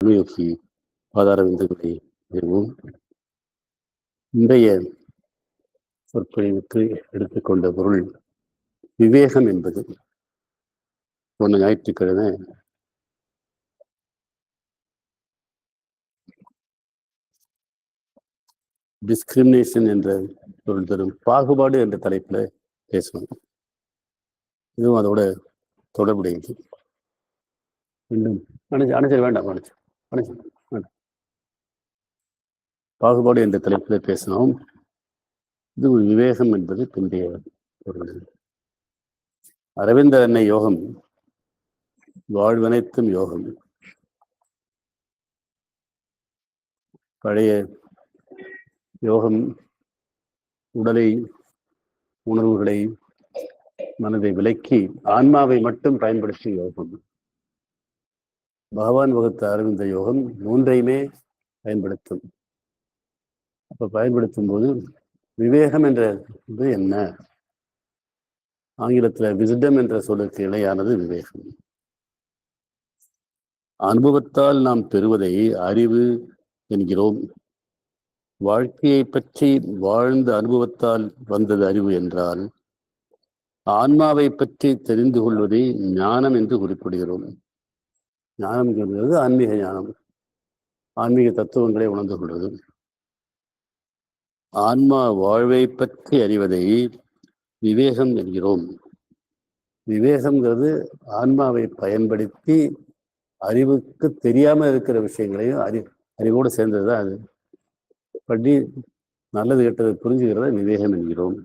கர்மயோகி பாதார விந்துகளை அறிவோம். இன்றைய சொற்பொழிவுக்கு எடுத்துக்கொண்ட பொருள் விவேகம் என்பது. போன ஞாயிற்றுக்கிழமை டிஸ்கிரிமினேஷன் என்ற பொருள் தரும் பாகுபாடு என்ற தலைப்பில் பேசணும். இதுவும் அதோட தொடர்புடையது. மீண்டும் அணைச்சல் வேண்டாம், வேண்டாம். பாகுபாடு என்ற தலைப்பில் பேசணும். இது விவேகம் என்பது பிந்தைய பொருள். அரவிந்த அன்னை யோகம் வாழ்வனைத்தும் யோகம். பழைய யோகம் உடலை, உணர்வுகளை, மனதை விலக்கி ஆன்மாவை மட்டும் பயன்படுத்திய யோகம். பகவான் வகுத்த அரவிந்த யோகம் மூன்றையுமே பயன்படுத்தும். அப்ப பயன்படுத்தும் போது விவேகம் என்றது என்ன? ஆங்கிலத்தில் விஸ்டம் என்ற சொல்லுக்கு இணையானது விவேகம். அனுபவத்தால் நாம் பெறுவதை அறிவு என்கிறோம். வாழ்க்கையை பற்றி வாழ்ந்த அனுபவத்தால் வந்தது அறிவு என்றால், ஆன்மாவை பற்றி தெரிந்து கொள்வதை ஞானம் என்று குறிப்பிடுகிறோம். ஞானம் என்பது ஆன்மீக ஞானம், ஆன்மீக தத்துவங்களை உணர்ந்து கொள்வது. ஆன்மா வாழ்வை பற்றி அறிவதை விவேகம் என்கிறோம். விவேகம்ங்கிறது ஆன்மாவை பயன்படுத்தி அறிவுக்கு தெரியாம இருக்கிற விஷயங்களையும் அறிவோடு சேர்ந்ததுதான் அது. படி நல்லது கெட்டது புரிஞ்சுக்கிறத விவேகம் என்கிறோம்.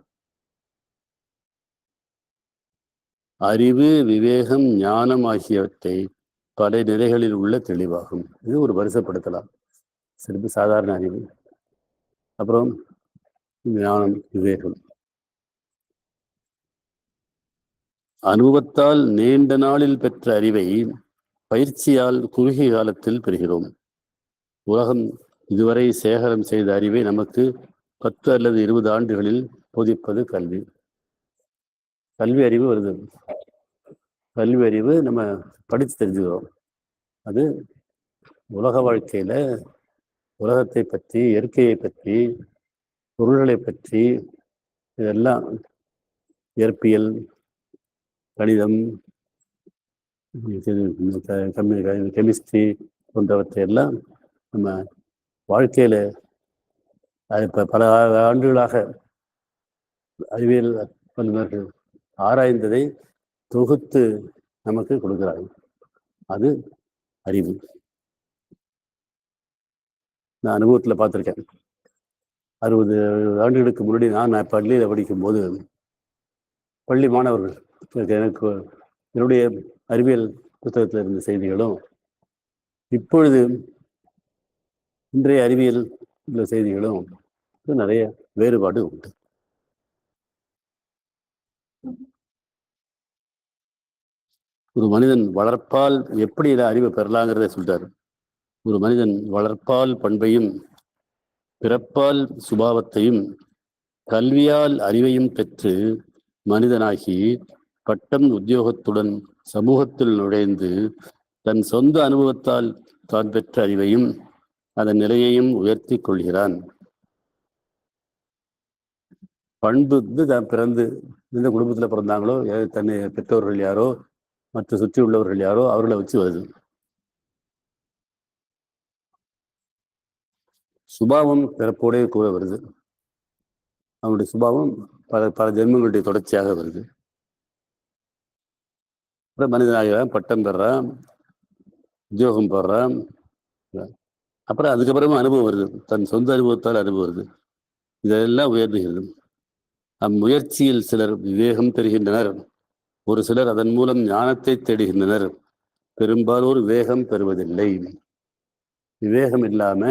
அறிவு, விவேகம், ஞானம் ஆகியவற்றை பல நிலைகளில் உள்ள தெளிவாகும். இது ஒரு வரிசைப்படுத்தலாம். சிறிது சாதாரண அறிவு, அப்புறம் ஞானம், விவேகம். அனுபவத்தால் நீண்ட நாளில் பெற்ற அறிவை பயிற்சியால் குறுகிய காலத்தில் பெறுகிறோம். உலகம் இதுவரை சேகரம் செய்த அறிவை நமக்கு 10 அல்லது 20 ஆண்டுகளில் போதிப்பது கல்வி. கல்வி அறிவு வருது. கல்வி அறிவு நம்ம படித்து தெரிஞ்சுக்கிறோம். அது உலக வாழ்க்கையில உலகத்தை பற்றி, இயற்கையை பற்றி, பொருள்களை பற்றி, இதெல்லாம் இயற்பியல், கணிதம், கெமிஸ்ட்ரி போன்றவற்றை எல்லாம் நம்ம வாழ்க்கையில பல ஆண்டுகளாக அறிவியல் வல்லுநர்கள் ஆராய்ந்ததை தொகுத்து நமக்கு கொடுக்கிறார்கள். அது அறிவு. நான் அனுபவத்தில் பார்த்துருக்கேன். 60 ஆண்டுகளுக்கு முன்னாடி நான் பள்ளியில் படிக்கும்போது பள்ளி மாணவர்கள் எனக்கு என்னுடைய அறிவியல் புத்தகத்தில் இருந்த செய்திகளும் இப்பொழுது இன்றைய அறிவியல் உள்ள செய்திகளும் நிறைய வேறுபாடு உண்டு. ஒரு மனிதன் வளர்ப்பால் எப்படி அறிவை பெறலாங்கிறத சொல்றாரு. ஒரு மனிதன் வளர்ப்பால் பண்பையும் பிறப்பால் சுபாவத்தையும் கல்வியால் அறிவையும் பெற்று மனிதனாகி பட்டம் உத்தியோகத்துடன் சமூகத்தில் நுழைந்து தன் சொந்த அனுபவத்தால் தான் பெற்ற அறிவையும் அதன் நிலையையும் உயர்த்தி கொள்கிறான். பண்பு தான் பிறந்து எந்த குடும்பத்தில் பிறந்தாங்களோ, தன்னை பெற்றோர்கள் யாரோ, மற்ற சுற்றி உள்ளவர்கள் யாரோ அவர்களை வச்சு வருது. சுபாவம் பிறப்போடே கூட வருது. அவனுடைய சுபாவம் பல ஜென்மங்களுடைய தொடர்ச்சியாக வருது. அப்புறம் மனிதனாகிறான், பட்டம் பெறான், உத்தியோகம் பெறான். அப்புறம் அதுக்கப்புறமா அனுபவம் வருது, தன் சொந்த அனுபவத்தால் அனுபவம் வருது. இதெல்லாம் உயர்ந்துகிறது. அம்முயற்சியில் சிலர் விவேகம் பெறுகின்றனர், ஒரு சிலர் அதன் மூலம் ஞானத்தை தேடுகின்றனர். பெரும்பாலோர் விவேகம் பெறுவதில்லை. விவேகம் இல்லாம,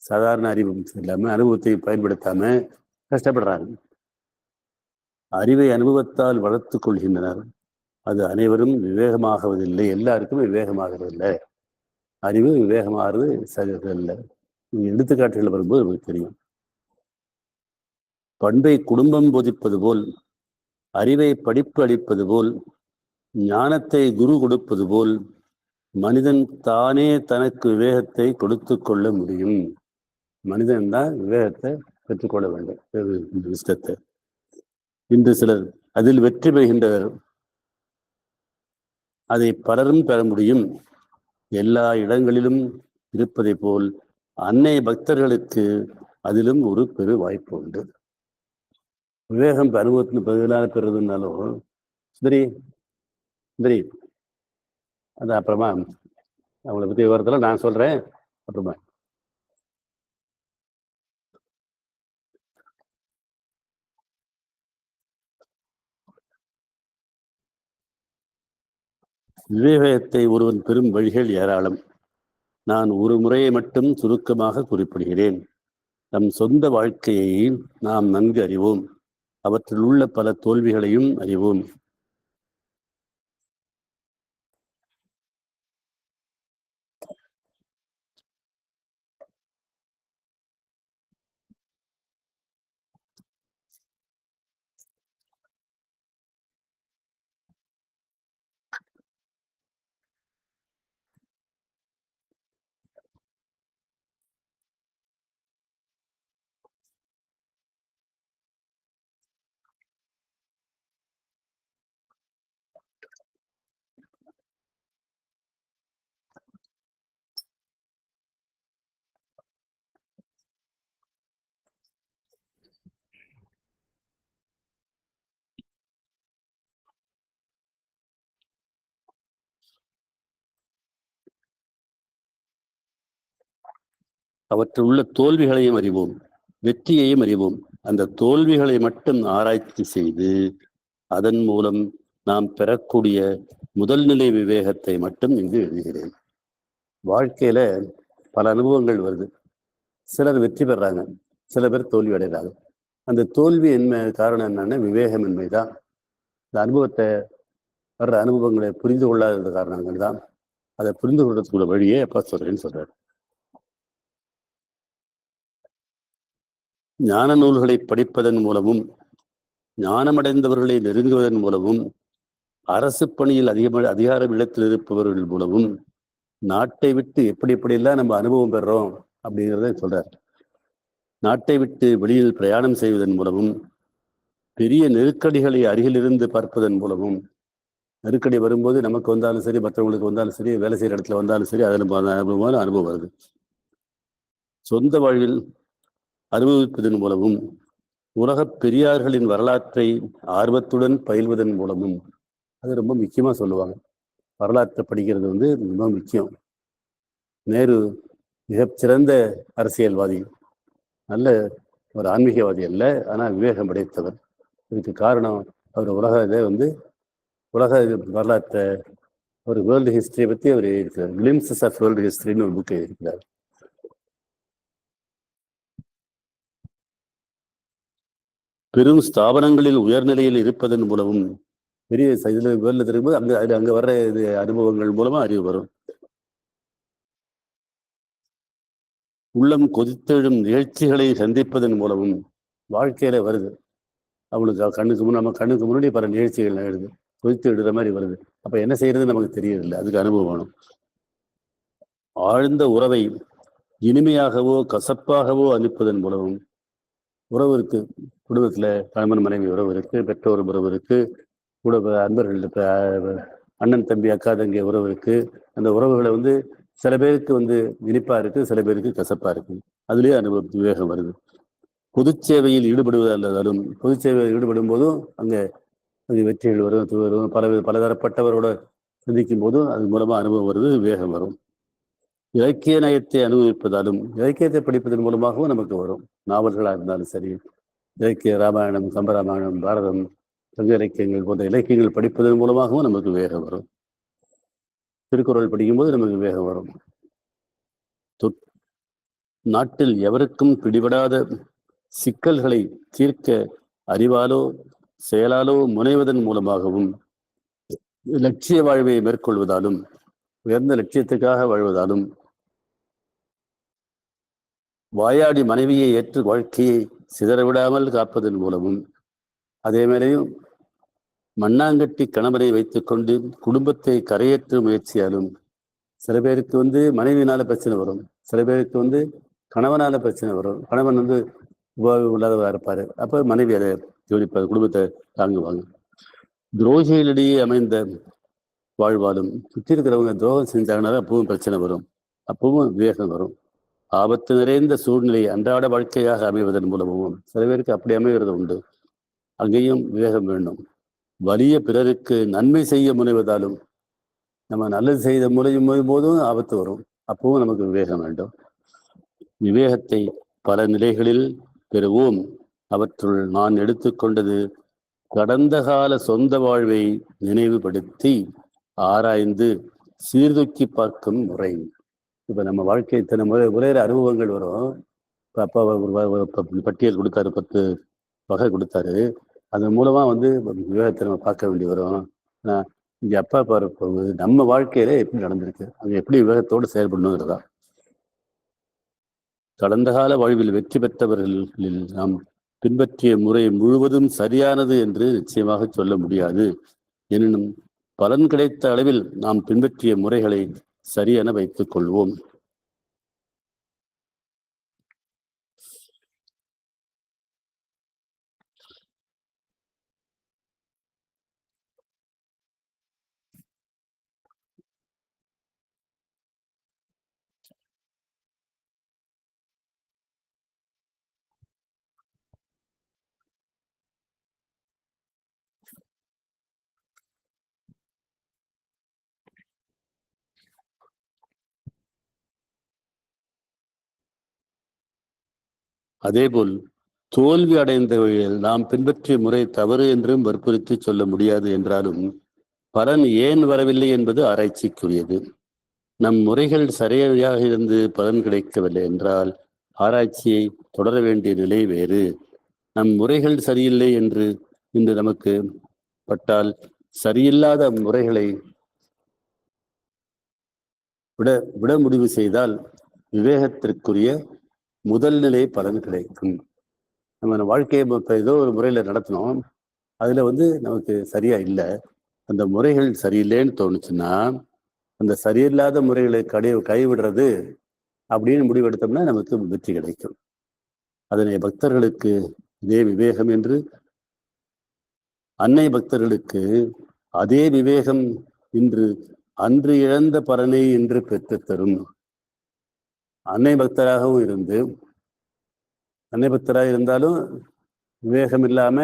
சாதாரண அறிவு இல்லாம, அனுபவத்தை பயன்படுத்தாம கஷ்டப்படுறாங்க. அறிவை அனுபவத்தால் வளர்த்து கொள்கின்றனர். அது அனைவரும் விவேகமாகவதில்லை, எல்லாருக்கும் விவேகமாகறதில்லை. அறிவு விவேகமாகிறது சரியில்லை. எடுத்துக்காட்டுகள் வரும்போது நமக்கு தெரியும். பண்பை குடும்பம் போதிப்பது போல், அறிவை படிப்பு அளிப்பது போல், ஞானத்தை குரு கொடுப்பது போல் மனிதன் தானே தனக்கு விவேகத்தை கொடுத்து கொள்ள முடியும். மனிதன் தான் விவேகத்தை பெற்றுக்கொள்ள வேண்டும், விஸ்டத்தை. இன்று சிலர் அதில் வெற்றி பெறுகின்றனர். அதை பலரும் பெற முடியும். எல்லா இடங்களிலும் இருப்பதை போல் அன்னை பக்தர்களுக்கு அதிலும் ஒரு பெரு வாய்ப்பு உண்டு. விவேகம் அனுபவத்தின் பதிலாக பெறுறதுனாலும் சரி சரி, அது அப்புறமா அவங்கள பத்தி விவரத்தில் நான் சொல்றேன். அப்புறமா விவேகத்தை ஒருவன் பெறும் வழிகள் ஏராளம். நான் ஒரு முறையை மட்டும் சுருக்கமாக குறிப்பிடுகிறேன். நம் சொந்த வாழ்க்கையை நாம் நன்கு அறிவோம். அவற்றில் உள்ள பல தோல்விகளையும் அறிவோம். அவற்றில் உள்ள தோல்விகளையும் அறிவோம், வெற்றியையும் அறிவோம். அந்த தோல்விகளை மட்டும் ஆராய்ச்சி செய்து அதன் மூலம் நாம் பெறக்கூடிய முதல்நிலை விவேகத்தை மட்டும் இங்கு எழுதுகிறேன். வாழ்க்கையில பல அனுபவங்கள் வருது. சிலர் வெற்றி பெறாங்க, சில பேர் தோல்வி அடைகிறாங்க. அந்த தோல்வி காரணம் என்னன்னா விவேகமின்மைதான். இந்த அனுபவத்தை வர்ற அனுபவங்களை புரிந்து கொள்ளாத காரணங்கள் தான். அதை புரிந்து கொள்றதுக்குள்ள வழியே அப்பா சொல்றேன்னு சொல்றாரு. ஞான நூல்களை படிப்பதன் மூலமும் ஞானமடைந்தவர்களை நெருங்குவதன் மூலமும் அரசு பணியில் அதிகார இல்லத்தில் இருப்பவர்கள் மூலமும் நாட்டை விட்டு எப்படி எப்படியெல்லாம் நம்ம அனுபவம் பெறோம் அப்படிங்கிறத சொல்றார். நாட்டை விட்டு வெளியில் பிரயாணம் செய்வதன் மூலமும் பெரிய நெருக்கடிகளை அருகிலிருந்து பார்ப்பதன் மூலமும், நெருக்கடி வரும்போது நமக்கு வந்தாலும் சரி, மற்றவங்களுக்கு வந்தாலும் சரி, வேலை செய்கிற இடத்துல வந்தாலும் சரி, அதில் அனுபவம் வருது. சொந்த வாழ்வில் அனுபவிப்பதன் மூலமும் உலக பெரியார்களின் வரலாற்றை ஆர்வத்துடன் பயில்வதன் மூலமும், அது ரொம்ப முக்கியமாக சொல்லுவாங்க. வரலாற்றை படிக்கிறது ரொம்ப முக்கியம். நேரு மிகச்சிறந்த அரசியல்வாதி, நல்ல ஒரு ஆன்மீகவாதி அல்ல, ஆனால் விவேகம் படைத்தவர். இதுக்கு காரணம் அவர் உலக வரலாற்றை, ஒரு வேர்ல்டு ஹிஸ்டரியை பற்றி அவர் எழுதியிருக்கிறார். கிளிம்சஸ் ஆஃப் வேர்ல்டு ஹிஸ்டரின்னு ஒரு புக் எழுதியிருக்கிறார். பெரும் ஸ்தாபனங்களில் உயர்நிலையில் இருப்பதன் மூலமும், பெரிய இதுல வேர்ல திரும்ப அங்க வர்ற இது அனுபவங்கள் மூலமா அறிவு வரும். உள்ளம் கொதித்தெழும் நிகழ்ச்சிகளை சந்திப்பதன் மூலமும் வாழ்க்கையில வருது. அவளுக்கு நம்ம கண்ணுக்கு முன்னாடி பல நிகழ்ச்சிகள் எழுது, கொதித்து விடுற மாதிரி வருது. அப்ப என்ன செய்யறது நமக்கு தெரியவில்லை. அதுக்கு அனுபவம் வேணும். ஆழ்ந்த உறவை இனிமையாகவோ கசப்பாகவோ அனுப்பதன் மூலமும் உறவு இருக்கு. குடும்பத்துல கணவன் மனைவி உறவு இருக்கு, பெற்றோர் உறவு இருக்கு, கூட அன்பர்கள், அண்ணன் தம்பி அக்கா தங்கி உறவு இருக்கு. அந்த உறவுகளை சில பேருக்கு இனிப்பா இருக்கு, சில பேருக்கு கசப்பா இருக்கு. அதுலயே விவேகம் வருது. பொது சேவையில் ஈடுபடுவதாலும், பொது சேவையில் ஈடுபடும் போதும் அங்க வெற்றிகள் வரும், பலதரப்பட்டவரோட சந்திக்கும் போதும் அது மூலமா அனுபவம் வருது, விவேகம் வரும். இலக்கிய நயத்தை அனுபவிப்பதாலும், இலக்கியத்தை படிப்பதன் மூலமாகவும் நமக்கு வரும். நாவல்களாக இருந்தாலும் சரி, இலக்கிய ராமாயணம், கம்பராமாயணம், பாரதம், சங்க இலக்கியங்கள் போன்ற இலக்கியங்கள் படிப்பதன் மூலமாகவும் நமக்கு விவேகம் வரும். திருக்குறள் படிக்கும்போது நமக்கு விவேகம் வரும். நாட்டில் எவருக்கும் பிடிபடாத சிக்கல்களை தீர்க்க அறிவாலோ செயலாலோ முனைவதன் மூலமாகவும், லட்சிய வாழ்வை மேற்கொள்வதாலும், உயர்ந்த லட்சியத்துக்காக வாழ்வதாலும், வாயாடி மனைவியை ஏற்று வாழ்க்கையை சிதறவிடாமல் காப்பதன் மூலமும், அதே மேலேயும் மண்ணாங்கட்டி கணவனை வைத்துக் கொண்டு குடும்பத்தை கரையேற்ற முயற்சியாலும், சில பேருக்கு வந்து மனைவினால பிரச்சனை வரும், சில பேருக்கு வந்து கணவனால பிரச்சனை வரும். கணவன் வந்து உபயோகம் இல்லாதவராக இருப்பாரு, அப்ப மனைவி அதை ஜோடிப்பார், குடும்பத்தை தாங்குவாங்க. துரோகிகளிடையே அமைந்த வாழ்வாலும் சுற்றி இருக்கிறவங்க துரோகம் செஞ்சாங்கனால அப்பவும் பிரச்சனை வரும், அப்பவும் விவேகம் வரும். ஆபத்து நிறைந்த சூழ்நிலை அன்றாட வாழ்க்கையாக அமைவதன் மூலமும் சில பேருக்கு அப்படி அமைகிறது உண்டு, அங்கேயும் விவேகம் வேண்டும். வலிய பிறருக்கு நன்மை செய்ய முனைவதாலும் நம்ம நல்லது செய்த முறையும் போதும் ஆபத்து வரும், அப்பவும் நமக்கு விவேகம் வேண்டும். விவேகத்தை பல நிலைகளில் பெறுவோம். அவற்றுள் நான் எடுத்துக்கொண்டது கடந்த கால சொந்த வாழ்வை நினைவுபடுத்தி ஆராய்ந்து சீர்தூக்கி பார்க்கும் முறை. இப்ப நம்ம வாழ்க்கை இத்தனை முறையிற அனுபவங்கள் வரும். அப்பா பட்டியல் கொடுத்தாரு, 10 வகை கொடுத்தாரு. அதன் மூலமா வந்து விவேகத்தை நம்ம பார்க்க வேண்டி வரும். இங்க அப்பா பார்ப்பது நம்ம வாழ்க்கையில எப்படி நடந்திருக்கு, அங்க எப்படி விவேகத்தோடு செயல்படணுங்கிறதா. கடந்த கால வாழ்வில் வெற்றி பெற்றவர்களில் நாம் பின்பற்றிய முறை முழுவதும் சரியானது என்று நிச்சயமாக சொல்ல முடியாது. எனினும் பலன் கிடைத்த அளவில் நாம் பின்பற்றிய முறைகளை சரியென வைத்துக் கொள்வோம். அதேபோல் தோல்வி அடைந்த வழியில் நாம் பின்பற்றிய முறை தவறு என்றும் வற்புறுத்தி சொல்ல முடியாது என்றாலும் பலன் ஏன் வரவில்லை என்பது ஆராய்ச்சிக்குரியது. நம் முறைகள் சரியாக இருந்து பலன் கிடைக்கவில்லை என்றால் ஆராய்ச்சியை தொடர வேண்டிய நிலை வேறு. நம் முறைகள் சரியில்லை என்று இன்று நமக்கு பட்டால் சரியில்லாத முறைகளை விட முடிவு செய்தால் விவேகத்திற்குரிய முதல் நிலை பலன் கிடைக்கும். நம்ம வாழ்க்கையை ஏதோ ஒரு முறையில நடத்தினோம், அதுல வந்து நமக்கு சரியா இல்லை, அந்த முறைகள் சரியில்லைன்னு தோணுச்சுன்னா அந்த சரியில்லாத முறைகளை கைவிடுறது அப்படின்னு முடிவெடுத்தோம்னா நமக்கு வெற்றி கிடைக்கும். அதனை பக்தர்களுக்கு இதே விவேகம் என்று, அன்னை பக்தர்களுக்கு அதே விவேகம் இன்று அன்று இழந்த பலனை என்று பெற்று தரும். அன்னை பக்தராகவும் இருந்து, அன்னை பக்தராக இருந்தாலும் விவேகம் இல்லாம,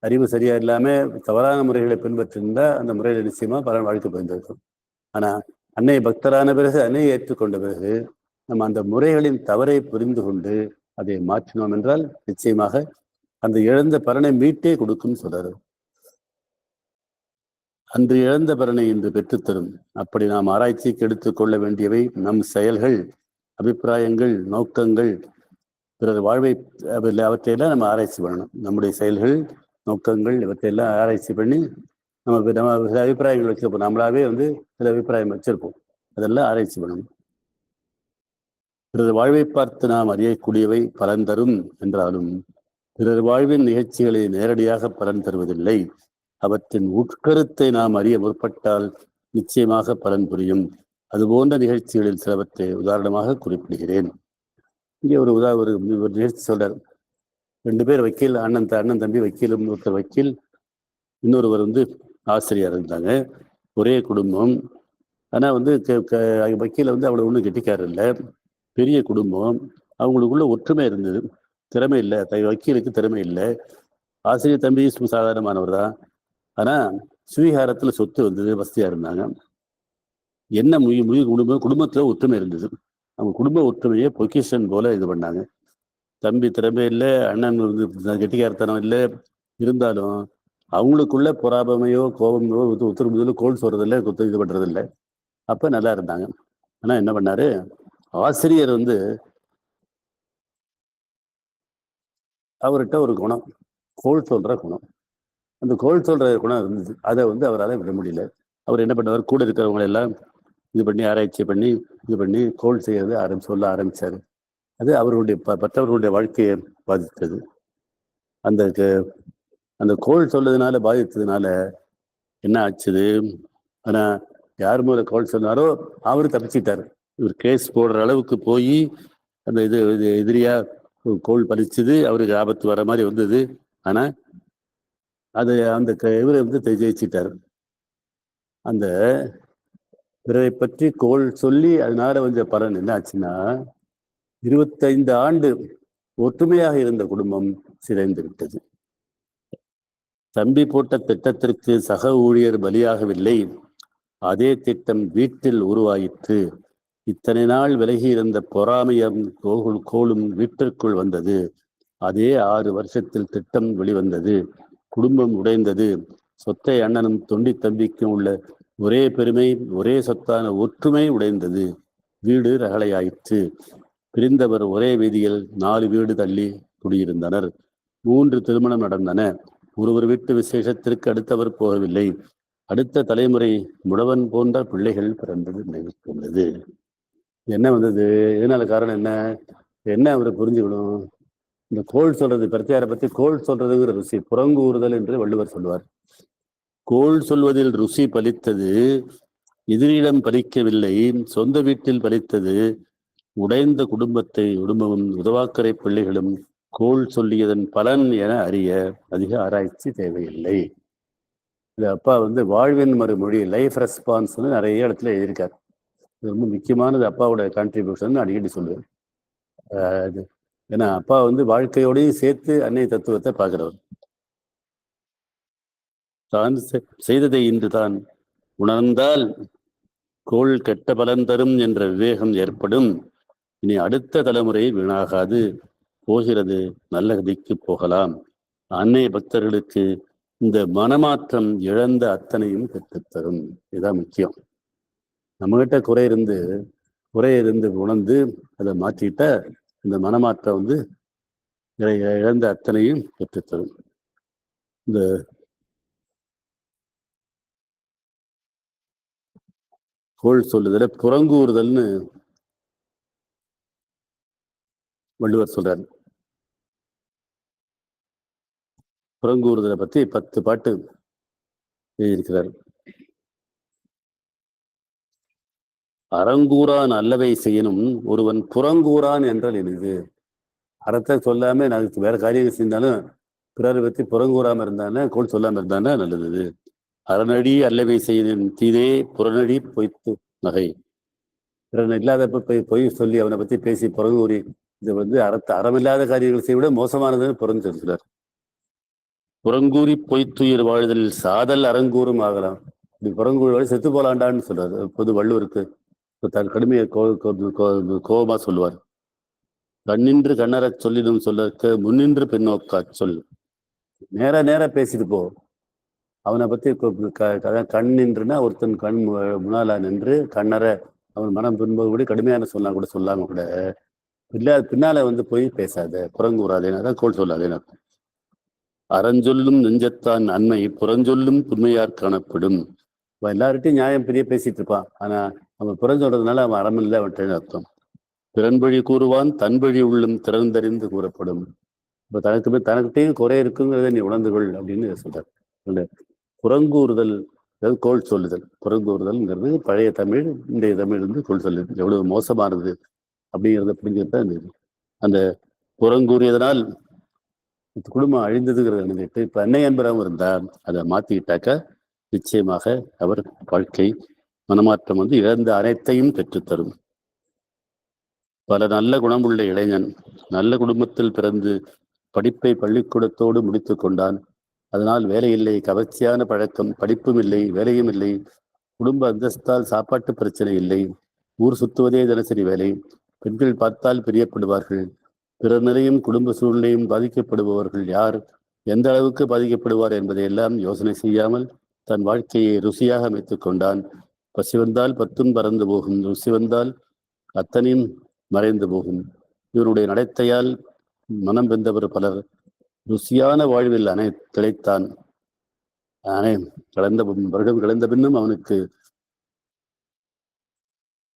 அறிவு சரியா இல்லாம தவறான முறைகளை பின்பற்றிருந்தா அந்த முறையில நிச்சயமா பலன் வாழ்க்கை பயந்திருக்கும். ஆனா அன்னை பக்தரான பிறகு, அன்னையை ஏற்றுக்கொண்ட பிறகு நம்ம அந்த முறைகளின் தவறை புரிந்து கொண்டு அதை மாற்றினோம் என்றால் நிச்சயமாக அந்த இழந்த பலனை மீட்டே கொடுக்கும் சொல்றாரு. அன்று இழந்த பலனை இன்று பெற்றுத்தரும். அப்படி நாம் ஆராய்ச்சிக்கு எடுத்துக்கொள்ள வேண்டியவை நம் செயல்கள், அபிப்பிராயங்கள், நோக்கங்கள், பிறர் வாழ்வை அவற்றையெல்லாம் நம்ம ஆராய்ச்சி பண்ணணும். நம்முடைய செயல்கள், நோக்கங்கள் இவற்றையெல்லாம் ஆராய்ச்சி பண்ணி நம்ம சில அபிப்பிராயங்கள் வச்சிருப்போம், நம்மளாவே வந்து சில அபிப்பிராயம் வச்சிருப்போம், அதெல்லாம் ஆராய்ச்சி பண்ணணும். பிறர் வாழ்வை பார்த்து நாம் அறியக்கூடியவை பலன் தரும் என்றாலும் பிறர் வாழ்வின் நிகழ்ச்சிகளை நேரடியாக பலன் தருவதில்லை. அவற்றின் உட்கருத்தை நாம் அறிய முற்பட்டால் நிச்சயமாக பலன் புரியும். அதுபோன்ற நிகழ்ச்சிகளில் சிலவற்றை உதாரணமாக குறிப்பிடுகிறேன். இங்கே ஒரு நிகழ்ச்சி சொல்றார். 2 பேர் வக்கீல், அண்ணன் தம்பி வக்கீலும், ஒருத்தர் வக்கீல், இன்னொருவர் வந்து ஆசிரியர் இருந்தாங்க. ஒரே குடும்பம். ஆனா வந்து வக்கீல வந்து அவ்வளவு ஒன்றும் கெட்டிக்காரர் இல்லை, பெரிய குடும்பம். அவங்களுக்குள்ள ஒற்றுமை இருந்தது, திறமை இல்லை. வக்கீலுக்கு திறமை இல்லை. ஆசிரியர் தம்பி சாதாரணமானவர் தான், ஆனா சுவீகாரத்துல சொத்து வந்தது, வசதியா இருந்தாங்க. என்ன குடும்பத்துல ஒற்றுமை இருந்தது. அவங்க குடும்ப ஒற்றுமையை பொக்கிஷன் போல இது பண்ணாங்க. தம்பி திறமை இல்லை, அண்ணன் வந்து கெட்டிக்காரத்தனம் இல்லை, இருந்தாலும் அவங்களுக்குள்ள பொறாமையோ கோபமோ உத்தரவு கோல் சொல்றதில்லை, இது பண்றதில்லை. அப்ப நல்லா இருந்தாங்க. ஆனா என்ன பண்ணாரு, ஆசிரியர் வந்து அவர்கிட்ட ஒரு குணம், கோல் சொல்ற குணம். அந்த கோல் சொல்ற குணம் இருந்தது. அதை வந்து அவரால் விட முடியல. அவர் என்ன பண்ணார், கூட இருக்கிறவங்க எல்லாம் இது பண்ணி ஆராய்ச்சி பண்ணி இது பண்ணி கோல் செய்யறது சொல்ல ஆரம்பிச்சாரு. அது அவர்களுடைய மற்றவர்களுடைய வாழ்க்கையை பாதித்தது. அந்த கோல் சொல்றதுனால பாதித்ததுனால என்ன ஆச்சுது, ஆனா யார் மேல கோல் சொன்னாரோ அவரு தப்பிச்சிட்டாரு. இவர் கேஸ் போடுற அளவுக்கு போய் அந்த எதிரியா கோல் பறிச்சது, அவருக்கு ஆபத்து வர மாதிரி வந்தது. ஆனா அது அந்த இவரை ஜெயிச்சிட்டாரு. அந்த பிறரை பற்றி கோல் சொல்லி அதனால வந்த பலன் என்ன ஆச்சுன்னா, 25 ஆண்டு ஒற்றுமையாக இருந்த குடும்பம் சிதைந்து விட்டது. தம்பி போட்ட திட்டத்திற்கு சக ஊழியர் பலியாகவில்லை, அதே திட்டம் வீட்டில் உருவாயிற்று. இத்தனை நாள் விலகி இருந்த பொறாமையும் கோலும் வீட்டிற்குள் வந்தது. அதே 6 வருஷத்தில் திட்டம் வெளிவந்தது. குடும்பம் உடைந்தது. சொத்தை அண்ணனும் தொண்டி தம்பிக்கும் உள்ள ஒரே பெருமை, ஒரே சொத்தான ஒற்றுமை உடைந்தது. வீடு ரகளையாயிற்று. பிரிந்தவர் ஒரே வீதியில் 4 வீடு தள்ளி குடியிருந்தனர். 3 திருமணம் நடந்தன. ஒருவர் வீட்டு விசேஷத்திற்கு அடுத்தவர் போகவில்லை. அடுத்த தலைமுறை முடவன் போன்ற பிள்ளைகள் பிறந்தது நினைவுள்ளது. என்ன வந்தது? இதனால காரணம் என்ன? என்ன அவரை புரிஞ்சுக்கணும்? இந்த கோள் சொல்றது, பிரத்தியாரை பத்தி கோள் சொல்றதுங்கிற ருசி புறங்கூறுதல் என்று வள்ளுவர் சொல்வார். கோள் சொல்வதில் ருசி பலித்தது, எதிரிடம் பலிக்கவில்லை, சொந்த வீட்டில் பலித்தது. உடைந்த குடும்பமும் உதவாக்கரை பிள்ளைகளும் கோள் சொல்லியதன் பலன் என அறிய அதிக ஆராய்ச்சி தேவையில்லை. இது அப்பா வாழ்வின் மறுமொழி, லைஃப் ரெஸ்பான்ஸ்னு நிறைய இடத்துல எழுதியிருக்காரு. இது ரொம்ப முக்கியமானது. அப்பாவோட கான்ட்ரிபியூஷன் அடிக்கடி சொல்லுவேன். ஏன்னா அப்பா வாழ்க்கையோடையும் சேர்த்து அன்னை தத்துவத்தை பார்க்கிறவர். தான் செய்ததை இன்று தான் உணர்ந்தால் கோள் கெட்ட பலன் தரும் என்ற விவேகம் ஏற்படும். இனி அடுத்த தலைமுறை வீணாகாது, போகிறது நல்ல கதிக்கு போகலாம். அன்னை பக்தர்களுக்கு இந்த மனமாற்றம் இழந்த அத்தனையும் பெற்றுத்தரும். இதுதான் முக்கியம். நம்மகிட்ட குறை இருந்து உணர்ந்து அதை மாற்றிட்ட இந்த மனமாற்றம் இழந்த அத்தனையும் பெற்றுத்தரும். இந்த கோள் சொல்லுதல புறங்கூறுதல்னு வள்ளுவர் சொல்றாரு. புறங்கூறுதலை பத்தி 10 பாட்டு எழுதியிருக்கிறார். அறங்கூறான் அல்லவை செய்யணும் ஒருவன் புறங்கூறான் என்றால் என்னது? அறத்தை சொல்லாம நான் வேற காரியம் செஞ்சாலும் பிறரை பத்தி புறங்கூறாம இருந்தானே, கோள் சொல்லாம இருந்தானே நல்லது. அறநடி அல்லவை செய்யணும் தீதே புறநடி பொய்த்து நகை. பிறன் இல்லாதப்ப பொய் சொல்லி அவனை பத்தி பேசி புறங்கூறி இது அறமில்லாத காரியங்கள் செய்ய விட மோசமானதுன்னு புறந்து சொல்கிறார். புறங்கூறி பொய்த்துயிர் வாழ்தலில் சாதல் அறங்கூறும் ஆகலாம். இப்படி புறங்கூறி செத்து போலாண்டான்னு சொல்றாரு. பொது வள்ளுவருக்கு தன் கடுமையை கோபமா சொல்லுவார். கண்ணின்று கண்ணறச் சொல்லிடும் சொல்லற்கு முன்னின்று பின்னோக்கா சொல். நேர பேசிட்டு போ. அவனை பத்தி கண் நின்றுனா ஒருத்தன் கண் முன்னால நின்று கண்ணற அவன் மனம் பின்பகுபடி கடுமையான சொன்னா கூட சொல்லாம கூட பின்னால போய் பேசாத, புறங்கூறாதேன்னு, அதான் கோள் சொல்லாதேன்னு. அறஞ்சொல்லும் நெஞ்சத்தான் அண்மை புறஞ்சொல்லும் புண்மையார் காணப்படும். அவன் எல்லார்ட்டையும் நியாயம் பெரிய பேசிட்டு இருப்பான். ஆனா அவன் புறஞ்சொல்றதுனால அவன் அறமில்லை அவன்கிட்ட அர்த்தம். பிறன்வழி கூறுவான் தன்வழி உள்ளும் திறந்தறிந்து கூறப்படும். இப்ப தனக்கிட்டையும் குறை இருக்குங்கிறத நீ உணர்ந்து கொள் அப்படின்னு சொல்றாரு. புறங்கூறுதல், அதாவது கோள் சொல்லுதல். புறங்கூறுதல்ங்கிறது பழைய தமிழ், இன்றைய தமிழ் கோள் சொல்லுதல் எவ்வளவு மோசமானது அப்படிங்கிறத புரிஞ்சுதான் அந்த புறங்கூறியதனால் குடும்பம் அழிந்ததுங்கிறது. இப்ப அன்னை என்பவரும் இருந்தா அதை மாத்திக்கிட்டாக்க நிச்சயமாக அவர் வாழ்க்கை மனமாற்றம் இழந்த அனைத்தையும் பெற்றுத்தரும். பல நல்ல குணமுள்ள இளைஞன் நல்ல குடும்பத்தில் பிறந்து படிப்பை பள்ளிக்கூடத்தோடு முடித்து கொண்டான். அதனால் வேலை இல்லை, கவர்ச்சியான பழக்கம், படிப்பும் இல்லை, வேலையும் இல்லை, குடும்ப அந்தஸ்தால் சாப்பாட்டு பிரச்சனை இல்லை, ஊர் சுத்துவதே தினசரி வேலை, பெண்கள் பார்த்தால் பிரியப்படுவார்கள், பிறர் நிலையும் குடும்ப சூழ்நிலையும் பாதிக்கப்படுபவர்கள் யார், எந்த அளவுக்கு பாதிக்கப்படுவார் என்பதையெல்லாம் யோசனை செய்யாமல் தன் வாழ்க்கையை ருசியாக அமைத்துக் கொண்டான். பசி வந்தால் 10 பறந்து போகும், ருசி வந்தால் அத்தனையும் மறைந்து போகும். இவருடைய நடத்தையால் மனம் வெந்தவர் பலர். ருசியான வாழ்வில் திளைத்தான். வருடம் கலந்த பின்னும் அவனுக்கு